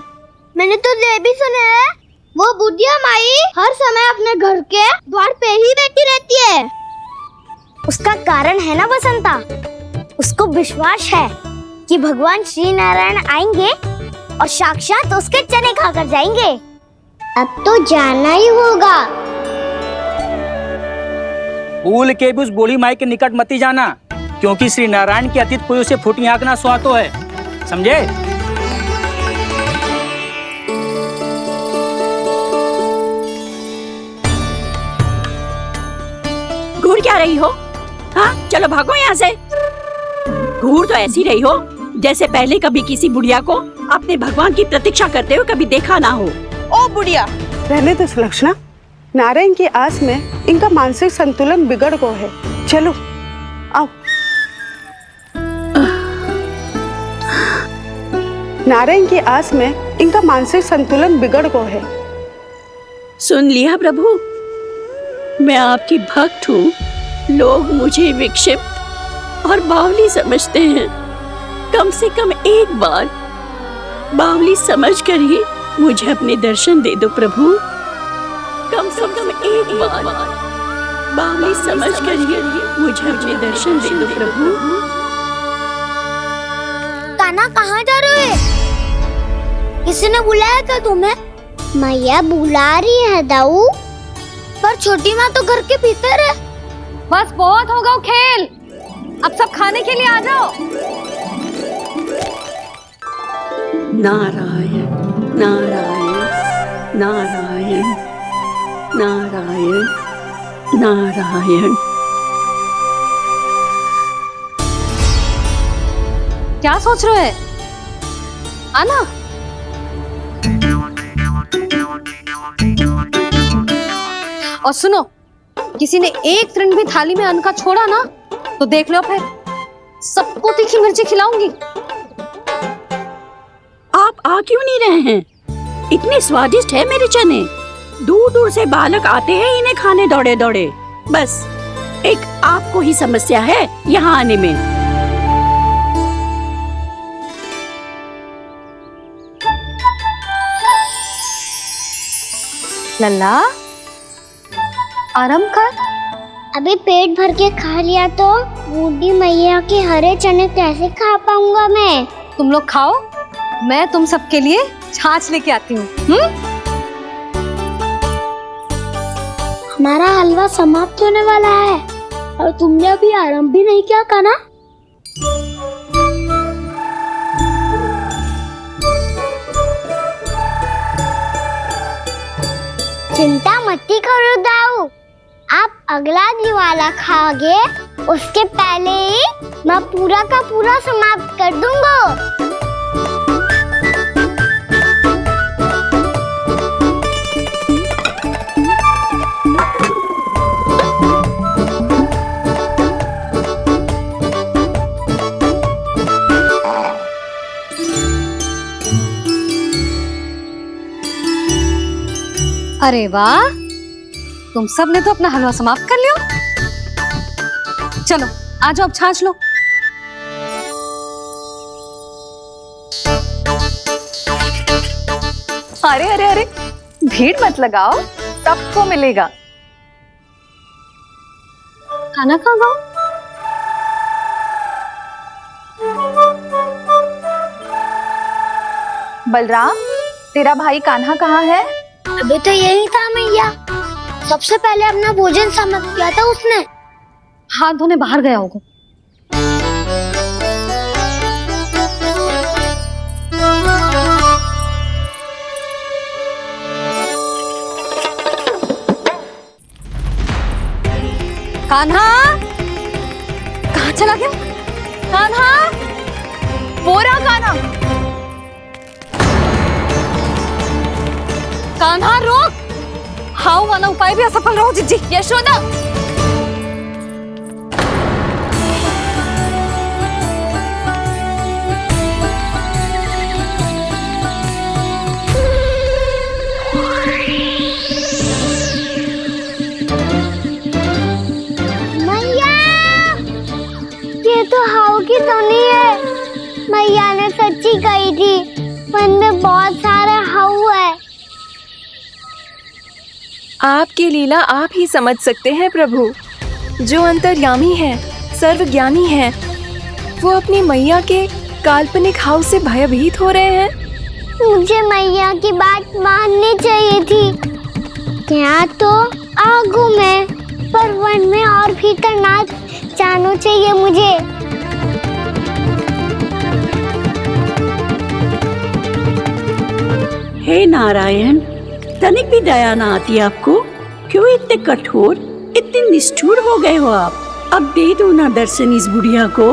मैंने तो ये भी सुना है, वो बुढ़िया माई हर समय अपने घर के द्वार पे ही बैठी रहती है। उसका कारण है ना बसंता, उसको विश्वास है कि भगवान श्री नारायण आएंगे और साक्षात उसके चने खाकर जाएंगे। अब तो जाना ही होगा। भूल के भी उस बूढ़ी माई के निकट मत ही जाना, क्योंकि श्री नारायण की अतीत कोई उसे फूटी आंख ना सुहातो है, समझे? घूर क्या रही हो? हाँ, चलो भागो यहाँ से। घूर तो ऐसी रही हो जैसे पहले कभी किसी बुढ़िया को अपने भगवान की प्रतीक्षा करते हुए कभी देखा ना हो। ओ बुढ़िया, रहने दो सुलक्षणा। नारायण की आस में इनका मानसिक संतुलन बिगड़ गया है। चलो आओ। नारायण की आस में इनका मानसिक संतुलन बिगड़ गया है। सुन लिया प्रभु, मैं आपकी भक्त हूँ। लोग मुझे विक्षिप्त और बावली समझते हैं। कम से कम एक बार बावली समझकर ही मुझे अपने दर्शन दे दो प्रभु। कम से कम एक बार बावली समझकर ही मुझे अपने दर्शन दे दो प्रभु। कान्हा कहाँ जा रहे हो? किसी ने बुलाया क्या तुम्हें? मैया बुला रही है दाऊ, पर छोटी माँ तो घर के भीतर है। बस बहुत होगा खेल, अब सब खाने के लिए आ जाओ। नारायण नारायण नारायण नारायण नारायण। क्या सोच रहे हैं? आना। और सुनो, किसी ने एक तृण भी थाली में अन्न का छोड़ा ना तो देख लो, फिर सबको तीखी मिर्ची खिलाऊंगी। आप आ क्यों नहीं रहे हैं? इतने स्वादिष्ट है मेरे चने। दूर दूर से बालक आते हैं इन्हें खाने दौड़े दौड़े। बस एक आपको ही समस्या है यहाँ आने में। लल्ला, आराम कर। अभी पेट भर के खा लिया तो बूढ़ी मैया के हरे चने कैसे खा पाऊंगा मैं? तुम लोग खाओ, मैं तुम सबके लिए छाछ लेके आती हूँ। हमारा हलवा समाप्त होने वाला है और तुमने अभी आराम भी नहीं किया कान्हा। चिंता मत करो दाऊ, आप अगला दिवाला खाओगे उसके पहले ही मैं पूरा का पूरा समाप्त कर दूंगा। अरे वाह, तुम सब ने तो अपना हलवा समाप्त कर लिया। चलो आ जाओ, अब छाछ लो। अरे अरे अरे, भीड़ मत लगाओ, सबको मिलेगा। खाना खा गो। बलराम, तेरा भाई कान्हा कहाँ है? अभी तो यही था मैया, सबसे पहले अपना भोजन समाप्त किया था उसने। हाथ धोने बाहर गया होगा। कान्हा कहाँ चला गया? कान्हा, वो रहा कान्हा। कान्हा रोक! हाउ वाला उपाय भी असफल रहो जिज्जी। यशोदा, मैया, ये तो हाउ की धुनी है। मैया ने सच्ची कही थी, मन में बहुत सारे हाउ है। आपकी लीला आप ही समझ सकते हैं प्रभु। जो अंतर्यामी है, सर्वज्ञानी है, वो अपनी मैया के काल्पनिक हाव से भयभीत हो रहे हैं। मुझे मैया की बात माननी चाहिए थी। यहाँ तो आगू में, पर वन में और भीतर ना जाना चाहिए मुझे। हे नारायण, तनिक भी दया ना आती आपको? क्यों इतने कठोर, इतने निष्ठुर हो गए हो आप? अब दे दो ना दर्शन इस बुढ़िया को।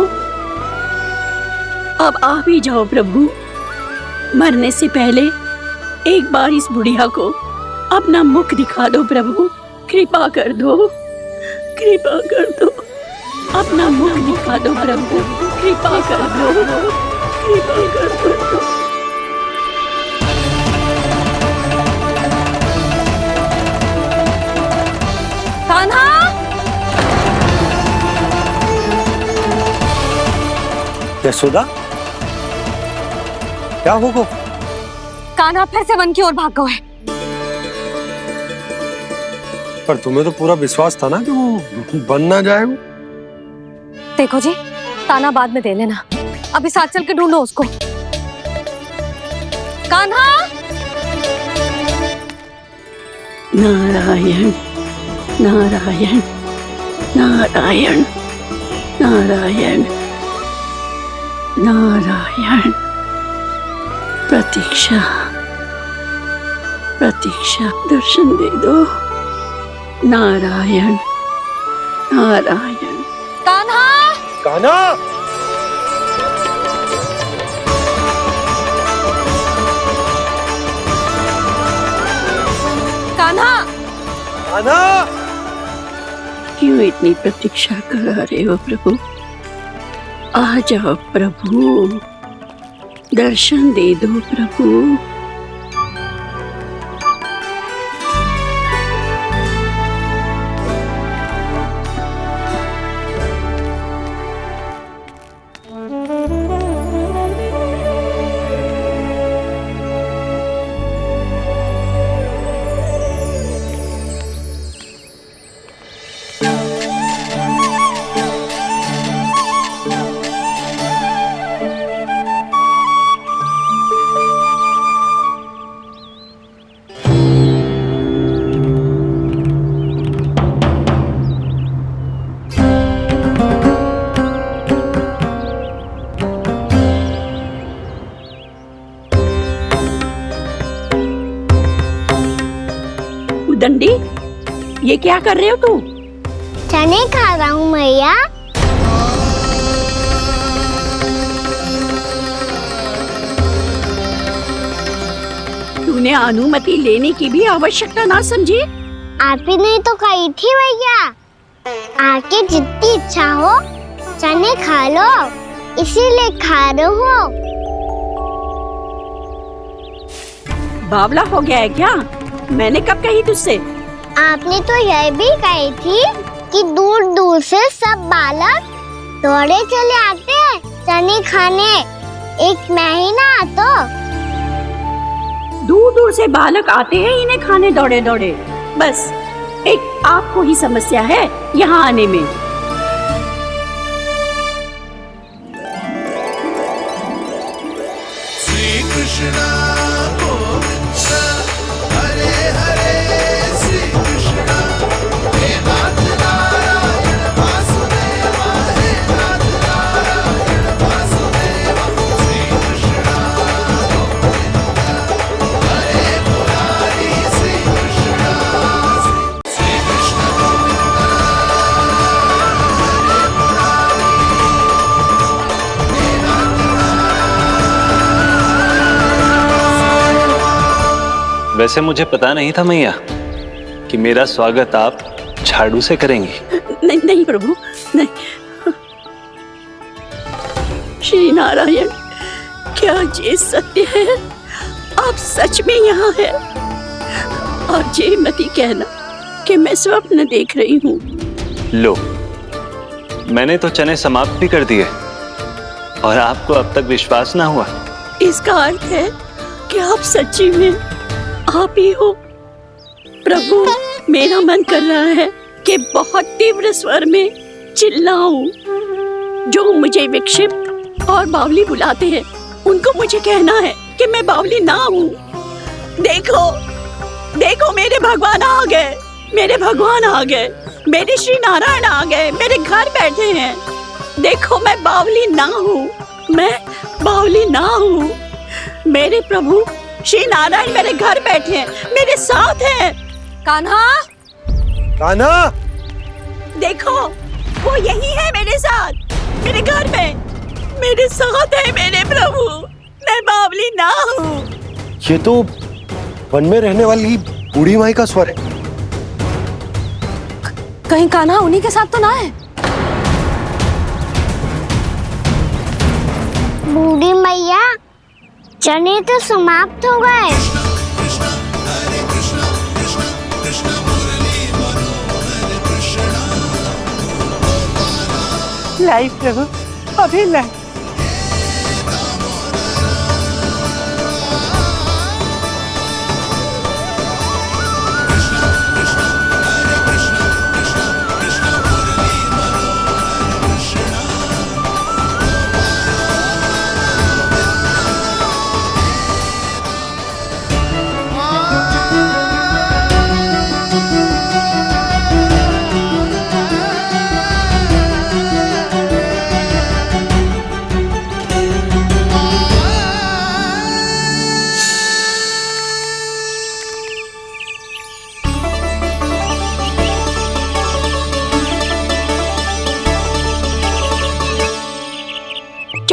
अब आ भी जाओ प्रभु, मरने से पहले एक बार इस बुढ़िया को अपना मुख दिखा दो प्रभु। कृपा कर दो, कृपा कर दो, अपना मुख दिखा दो प्रभु। कृपा कर दो, कृपा कर दो। कान्हा, यशोदा, क्या होगा? कान्हा फिर से वन की ओर भाग गए। पर तुम्हें तो पूरा विश्वास था ना कि वो बन ना जाए। वो देखो जी, ताना बाद में दे लेना, अभी साथ चल के ढूंढो उसको। कान्हा। नारायण नारायण नारायण नारायण नारायण। प्रतीक्षा प्रतीक्षा, दर्शन दे दो। नारायण नारायण। कान्हा। कान्हा। कान्हा। कान्हा। क्यों इतनी प्रतीक्षा करा रहे हो प्रभु? आ जाओ प्रभु, दर्शन दे दो प्रभु। दंडी, ये क्या कर रहे हो तू? चने खा रहा हूँ मैया। तूने अनुमति लेने की भी आवश्यकता ना समझी? आप ही नहीं तो कही थी भैया, आके जितनी इच्छा हो चने खा लो, इसीलिए खा रहे हो। बावला हो गया है क्या? मैंने कब कही तुझसे? आपने तो यह भी कही थी कि दूर दूर से सब बालक दौड़े चले आते हैं चने खाने, एक मैं ही ना तो। दूर दूर से बालक आते हैं इन्हें खाने दौड़े दौड़े। बस एक आपको ही समस्या है यहाँ आने में। श्री कृष्ण हरे हरे, श्री कृष्ण हे नाथ नारायण वासुदेवा, हे नाथ नारायण वासुदेवा, श्री कृष्ण हरे मुरारी, श्री कृष्ण श्री कृष्ण हरे मुरारी, हे नाथ वैसे मुझे पता नहीं था मैया कि मेरा स्वागत आप झाड़ू से करेंगी। नहीं नहीं प्रभु, नहीं। श्री नारायण, क्या ये सत्य है? आप सच में यहाँ हैं? और ये मत ही कहना कि मैं स्वप्न देख रही हूँ। लो, मैंने तो चने समाप्त भी कर दिए और आपको अब तक विश्वास ना हुआ। इसका अर्थ है कि आप सच्ची में आप ही हो। प्रभु, मेरा मन कर रहा है कि बहुत तीव्र स्वर में चिल्लाऊं। जो मुझे विक्षिप्त और बावली बुलाते हैं उनको मुझे कहना है कि मैं बावली ना हूँ। देखो देखो, मेरे भगवान आ गए, मेरे भगवान आ गए, मेरे श्री नारायण आ गए, मेरे घर बैठे हैं। देखो, मैं बावली ना हूँ, मैं बावली ना हूँ। मेरे प्रभु श्री नारायण मेरे घर बैठे हैं, मेरे साथ हैं। कान्हा। कान्हा। देखो, वो यही है मेरे साथ, मेरे घर में, मेरे साथ है मेरे प्रभु। मैं बावली ना हूँ। ये तो वन में रहने वाली बूढ़ी माई का स्वर है। कहीं कान्हा उन्हीं के साथ तो ना है? बूढ़ी मैया, चने तो समाप्त हो गए। लाई प्रभु, अभी लाई।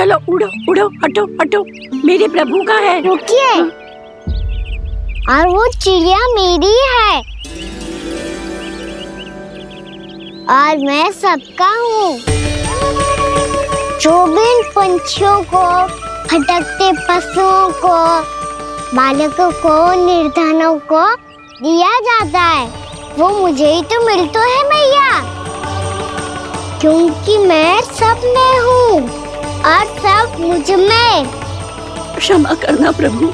चलो उड़ो उड़ो, हटो हटो, मेरे प्रभु का है। रुकिए, और वो चिड़िया मेरी है और मैं सबका हूँ। जो भी इन पंछियों को, भटकते पशुओं को, बालकों को, निर्धनों को दिया जाता है, वो मुझे ही तो मिलता है मैया, क्योंकि मैं सब में हूँ और सब मुझ में। क्षमा करना प्रभु,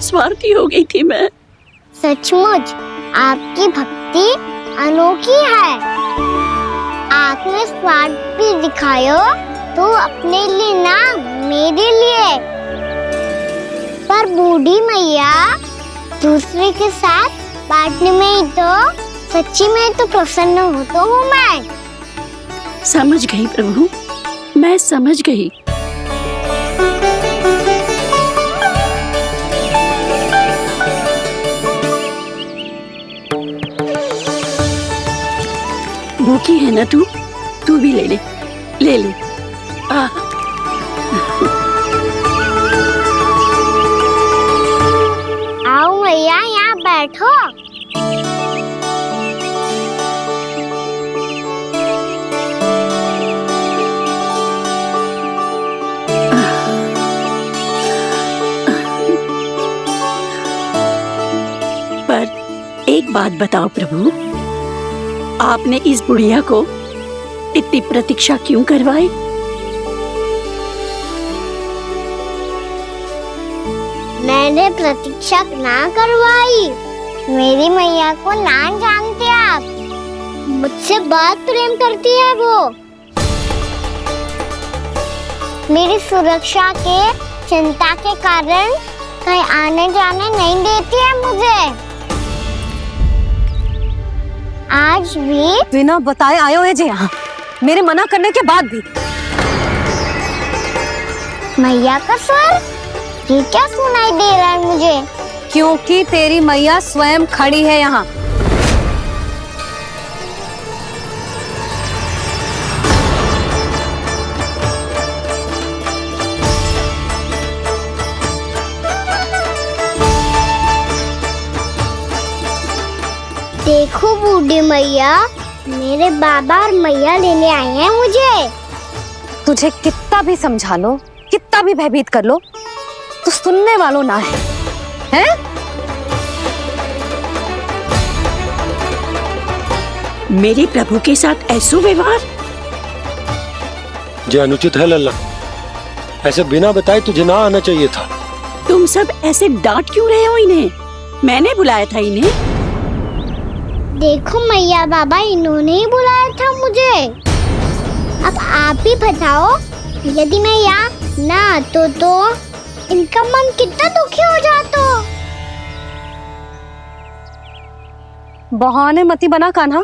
स्वार्थी हो गई थी मैं। सचमुच आपकी भक्ति अनोखी है। आपने स्वार्थ भी दिखायो तो अपने लिए ना, मेरे लिए। पर बूढ़ी मैया, दूसरे के साथ बांटने में ही तो सच्ची में तो प्रसन्न हो तो हूँ मैं। समझ गई प्रभु, मैं समझ गई। भूखी है ना तू? तू भी ले ले, ले ले। आओ मैया, यहाँ बैठो। पर एक बात बताओ प्रभु, आपने इस बुढ़िया को इतनी प्रतीक्षा क्यों करवाई? मैंने प्रतीक्षा ना करवाई। मेरी मैया को ना जानते आप, मुझसे बहुत प्रेम करती है वो। मेरी सुरक्षा के चिंता के कारण कहीं आने जाने नहीं देती है मुझे। आज भी बिना बताए आयो है जे यहाँ, मेरे मना करने के बाद भी। मैया का स्वर, ये क्या सुनाई दे रहा है मुझे? क्योंकि तेरी मैया स्वयं खड़ी है यहाँ। देखो बूढ़ी मैया, मेरे बाबा और मैया लेने आए हैं मुझे। तुझे कितना भी समझा लो, कितना भी भयभीत कर लो, तो सुनने वालों ना है, हैं? मेरे प्रभु के साथ ऐसा व्यवहार जो अनुचित है लल्ला। ऐसे बिना बताए तुझे ना आना चाहिए था। तुम सब ऐसे डांट क्यों रहे हो इन्हें? मैंने बुलाया था इन्हें। देखो मैया बाबा, इन्होंने ही बुलाया था मुझे। अब आप ही बताओ, यदि मैं यहाँ ना आतो तो इनका मन कितना दुखी हो जाता। बहाने मती बना कान्हा,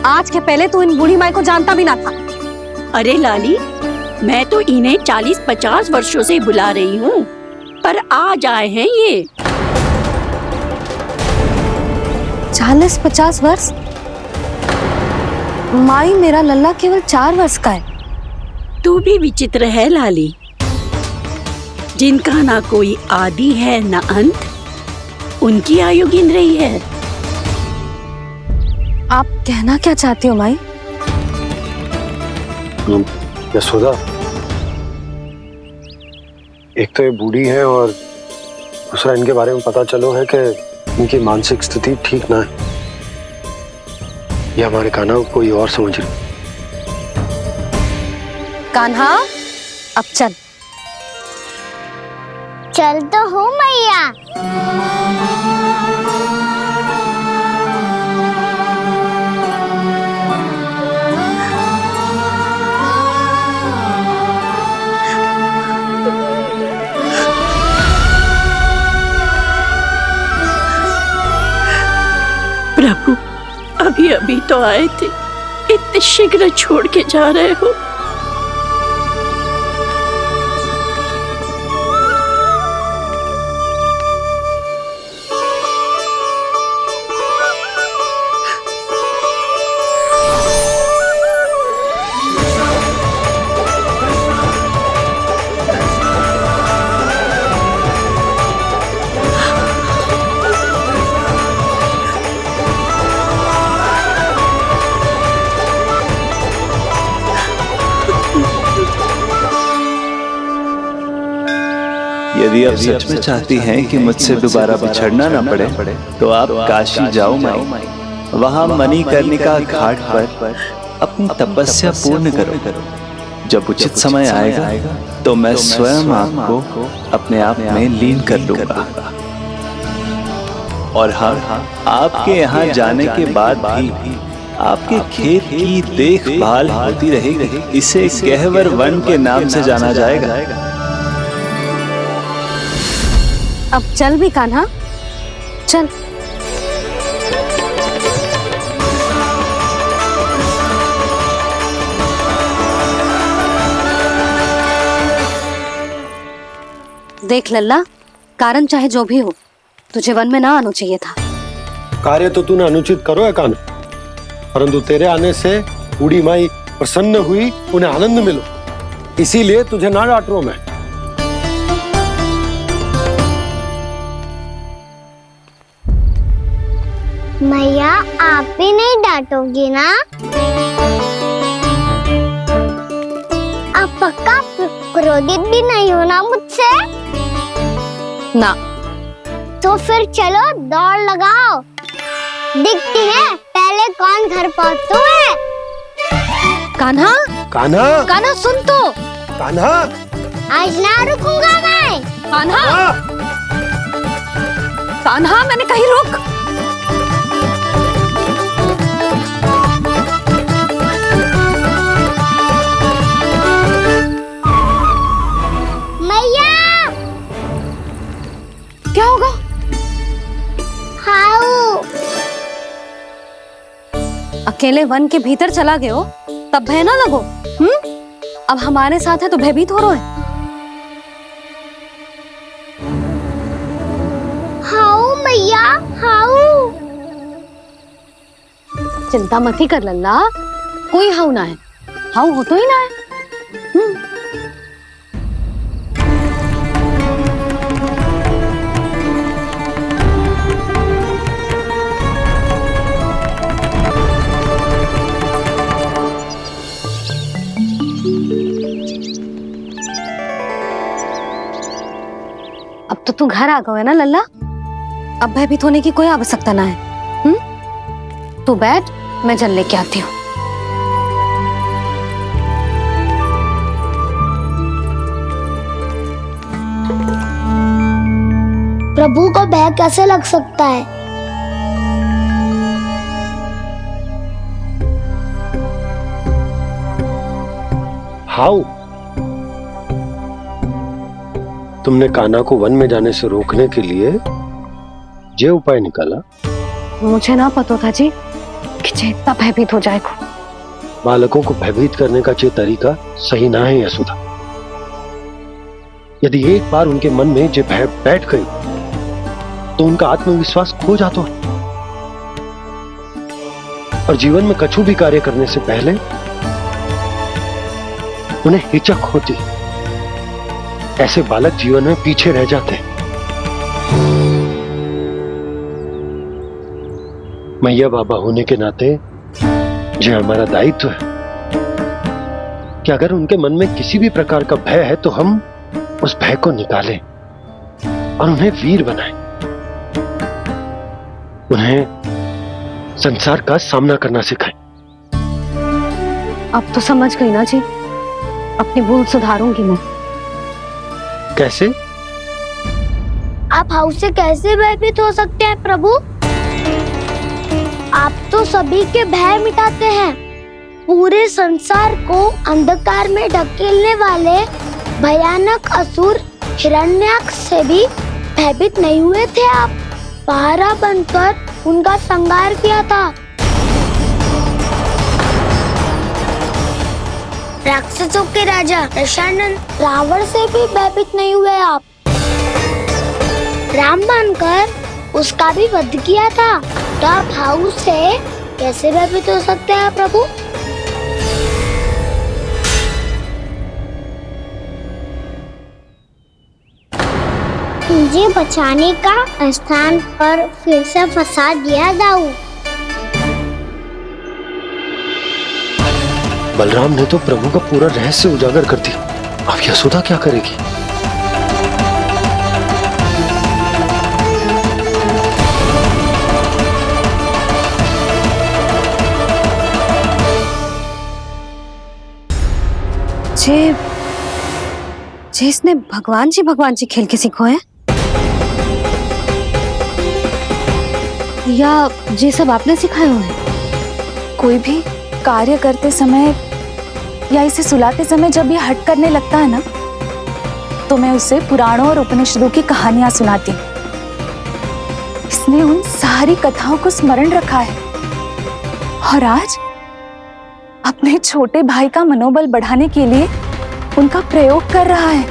आज के पहले तू इन बूढ़ी माई को जानता भी ना था। अरे लाली, मैं तो इन्हें 40-50 वर्षों से बुला रही हूँ, पर आज आए हैं ये। 40-50 वर्ष? माई, मेरा लल्ला केवल 4 वर्ष का है। तू भी विचित्र है लाली, जिनका ना कोई आदि है ना अंत, उनकी आयु गिन रही है। आप कहना क्या चाहती हो माई? यशोदा, एक तो ये बूढ़ी है और दूसरा इनके बारे में पता चलो है कि इनकी मानसिक स्थिति ठीक ना है। ये हमारे कान्हा को कोई और समझ रही। कान्हा, अब चल। चल तो हूँ मैया। प्रभु, अभी अभी तो आए थे, इतने शीघ्र छोड़ के जा रहे हो। यदि आप सच में चाहती हैं कि मुझसे दोबारा बिछड़ना न पड़े तो आप काशी जाओ माई। वहां मणिकर्णिका घाट पर अपनी तपस्या पूर्ण करो। जब उचित समय आएगा तो मैं स्वयं आपको अपने आप में लीन कर लूंगा। और हाँ, आपके यहाँ जाने के बाद भी आपके खेत की देखभाल होती रहेगी। इसे गहवर वन के नाम से जाना जाएगा। अब चल भी कान्हा, चल। देख लल्ला, कारण चाहे जो भी हो, तुझे वन में ना आना चाहिए था। कार्य तो तूने अनुचित करो है कान्हा, परंतु तेरे आने से बूढ़ी माई प्रसन्न हुई, उन्हें आनंद मिलो, इसीलिए तुझे ना डांट रहा हूं मैं। मैया, आप भी नहीं डांटोगी ना? आप पक्का क्रोधित भी नहीं हो ना मुझसे? ना। तो फिर चलो दौड़ लगाओ, दिखती है पहले कौन घर पहुंचता है। कान्हा, कान्हा, कान्हा सुन तो। कान्हा, आज ना रुकूंगा मैं। कान्हा, कान्हा, मैंने कही रुक। मैया, क्या होगा? हाउ अकेले वन के भीतर चला गए हो तब भय ना लगो। अब हमारे साथ है तो भयभीत हो रहे हैं। हाउ मैया, हाउ। चिंता मत ही कर लल्ला, कोई हाउ ना है। हाउ हो तो ही ना है। अब तो तू घर आ गया है ना लल्ला, अब भयभीत होने की कोई आवश्यकता ना है। तू बैठ, मैं जल लेके आती हूँ। प्रभु को भय कैसे लग सकता है? हाउ, तुमने कान्हा को वन में जाने से रोकने के लिए ये उपाय निकाला? मुझे ना पता था जी कि जे इतना भयभीत हो जाएगा। बालकों को भयभीत करने का ये तरीका सही ना है यशोदा। यदि एक बार उनके मन में ये भय बैठ गई तो उनका आत्मविश्वास खो जाता है और जीवन में कछु भी कार्य करने से पहले उन्हें हिचक होती। ऐसे बालक जीवन में पीछे रह जाते हैं। मैया बाबा होने के नाते ये हमारा दायित्व है कि अगर उनके मन में किसी भी प्रकार का भय है तो हम उस भय को निकालें और उन्हें वीर बनाएं, उन्हें संसार का सामना करना सिखाएं। अब तो समझ गई ना जी, अपनी भूल सुधारूंगी मैं। कैसे? आप हाउ से कैसे भयभीत हो सकते हैं प्रभु? आप तो सभी के भय मिटाते हैं। पूरे संसार को अंधकार में ढकेलने वाले भयानक असुर हिरण्याक्ष से भी भयभीत नहीं हुए थे आप। पहरा बनकर उनका संहार किया था। राक्षसों के राजा दशानन रावण से भी भयभीत नहीं हुए आप। राम बनकर उसका भी वध किया था। तो आप हाउ से कैसे भयभीत हो सकते हैं प्रभु? मुझे बचाने का स्थान पर फिर से फंसा दिया दाऊ। बलराम ने तो प्रभु का पूरा रहस्य उजागर कर दिया। अब यशोदा क्या करेगी? जे इसने भगवान जी खेल के सीखो है, या जे सब आपने सिखाए हुए हैं? कोई भी कार्य करते समय या इसे सुलाते समय जब ये हट करने लगता है ना, तो मैं उसे पुराणों और उपनिषदों की कहानियां सुनाती हूँ। इसने उन सारी कथाओं को स्मरण रखा है और आज अपने छोटे भाई का मनोबल बढ़ाने के लिए उनका प्रयोग कर रहा है।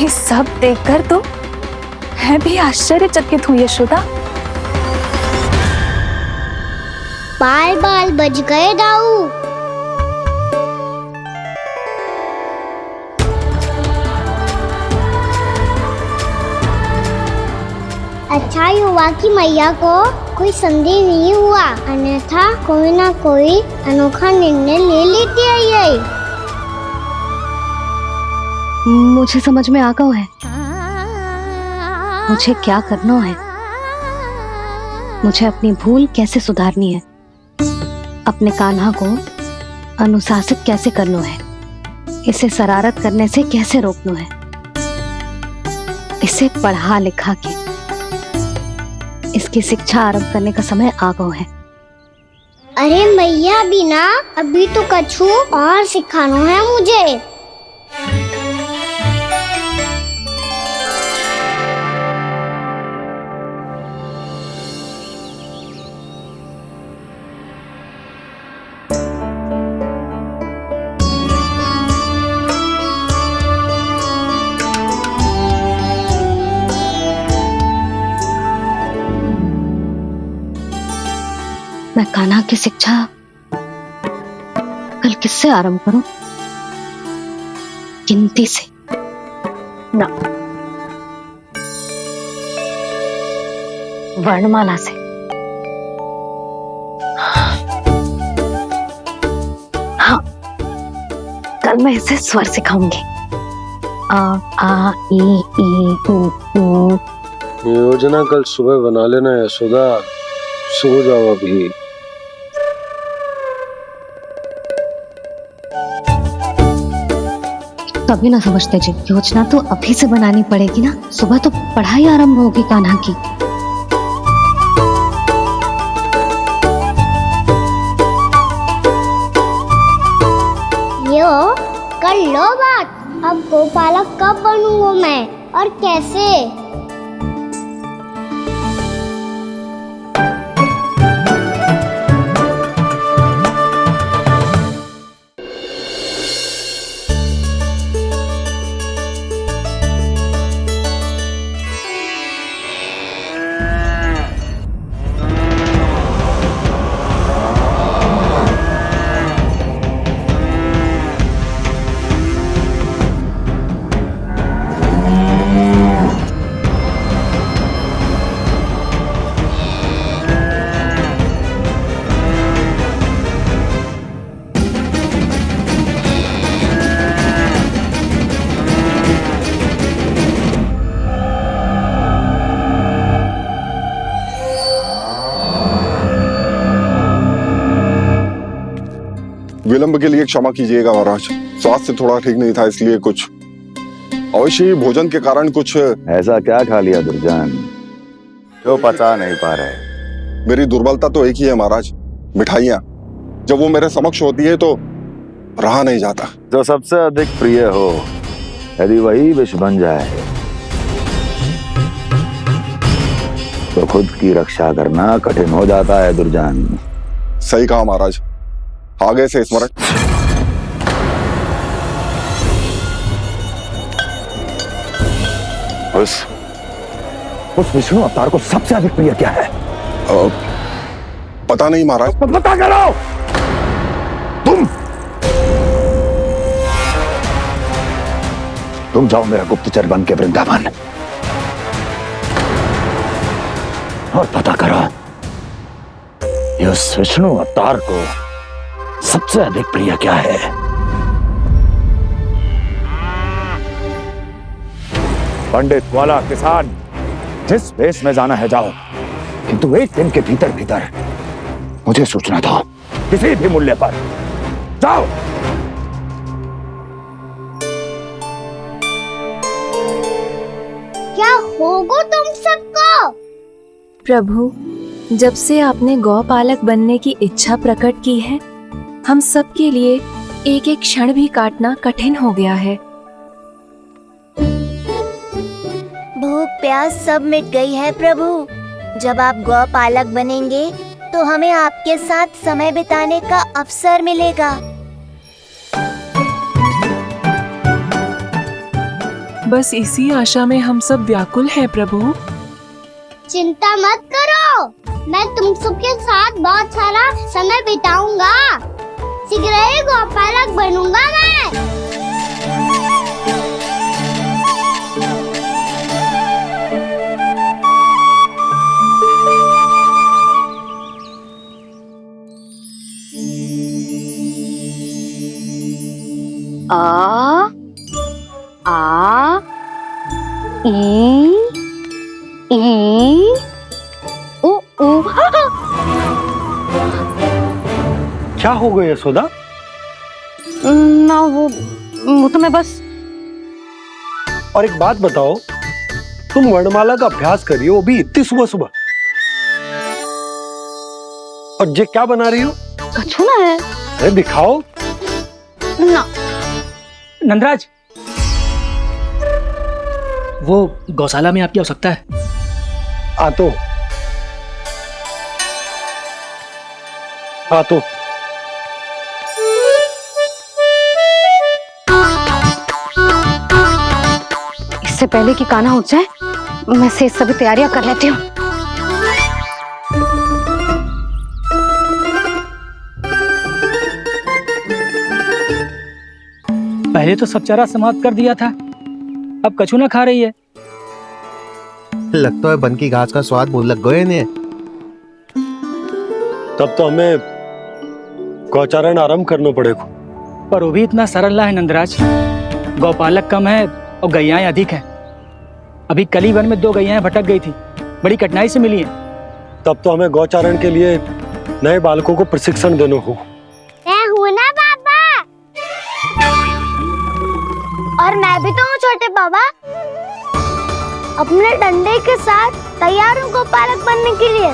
ये सब देखकर तो मैं भी आश्चर्यचकित हूँ यशोदा। बाल बाल बज गए दाऊ। अच्छा हुआ कि मैया को कोई संदेह नहीं हुआ, अन्यथा कोई ना कोई अनोखा निर्णय ले लेती है ये। मुझे समझ में आ गया है मुझे क्या करना है। मुझे अपनी भूल कैसे सुधारनी है, अपने कान्हा को अनुशासित कैसे करना है, इसे शरारत करने से कैसे रोकना है, इसे पढ़ा लिखा के इसकी शिक्षा आरंभ करने का समय आ गया है। अरे मैया बिना अभी तो कछु और सिखाना है मुझे। मैं कान्हा की शिक्षा कल किससे आरंभ करूं? गिनती से ना, वर्णमाला से। हाँ, कल मैं इसे स्वर सिखाऊंगी। आ ई उ ऊ। योजना कल सुबह बना लेना यशोदा, सो जाओ अभी। कभी ना समझते जी, योजना तो अभी से बनानी पड़ेगी ना। सुबह तो पढ़ाई आरंभ होगी कान्हा की। यो कर लो बात। अब गोपालक कब बनूंगा मैं और कैसे? विलंब के लिए क्षमा कीजिएगा महाराज, स्वास्थ्य थोड़ा ठीक नहीं था इसलिए कुछ अवश्य ही भोजन के कारण कुछ। ऐसा क्या खा लिया दुर्जन जो पचा नहीं पा रहे? मेरी दुर्बलता तो एक ही है महाराज, मिठाइयाँ। जब वो मेरे समक्ष होती है तो रहा नहीं जाता। जो सबसे अधिक प्रिय हो, यदि वही विष बन जाए तो खुद की रक्षा करना कठिन हो जाता है दुर्जन। सही कहा महाराज, आगे से स्मरण। उस विष्णु अवतार को सबसे अधिक प्रिय क्या है? पता नहीं महाराज। पता करो। तुम जाओ मेरा गुप्तचर बन के वृंदावन और पता करो इस विष्णु अवतार को सबसे अधिक प्रिय क्या है। पंडित, वाला, किसान, जिस वेश में जाना है जाओ, किंतु एक दिन के भीतर भीतर मुझे सूचना दो, किसी भी मूल्य पर जाओ। क्या होगा तुम सबको? प्रभु, जब से आपने गौपालक बनने की इच्छा प्रकट की है, हम सब के लिए एक एक क्षण भी काटना कठिन हो गया है। भूख प्यास सब मिट गई है प्रभु। जब आप गौपालक बनेंगे तो हमें आपके साथ समय बिताने का अवसर मिलेगा। बस इसी आशा में हम सब व्याकुल हैं प्रभु। चिंता मत करो, मैं तुम सबके साथ बहुत सारा समय बिताऊंगा। शीघ्र ही गौपालक बनूंगा मैं। आ आ ई उ उ। क्या हो गया यशोदा? ना वो तो मैं बस। और एक बात बताओ, तुम वर्णमाला का अभ्यास कर रही हो, वो भी इतनी सुबह सुबह, और ये क्या बना रही हो? कछु ना है। अरे दिखाओ ना। नंदराज, वो गौशाला में आपकी आवश्यकता है। आ तो इससे पहले कि कान्हा उठ जाए, मैं से सभी तैयारियां कर लेती हूँ। पहले तो सब चारा समाप्त कर दिया था, अब कछु ना खा रही है। लगता है बन की घास का स्वाद भूल लग गए ने। तब तो हमें गौचारण आरंभ करना पड़ेगा। पर वो भी इतना सरल ना है नंदराज। गौपालक कम है और गैयाएं अधिक है। अभी कली वन में 2 गैयाएं भटक गई थी, बड़ी कठिनाई से मिली है। तब तो हमें गौचारण के लिए नए बालकों को प्रशिक्षण देना हो। मैं हूँ ना बाबा, और मैं भी तो हूँ छोटे बाबा। अपने डंडे के साथ तैयार हूँ गौपालक बनने के लिए।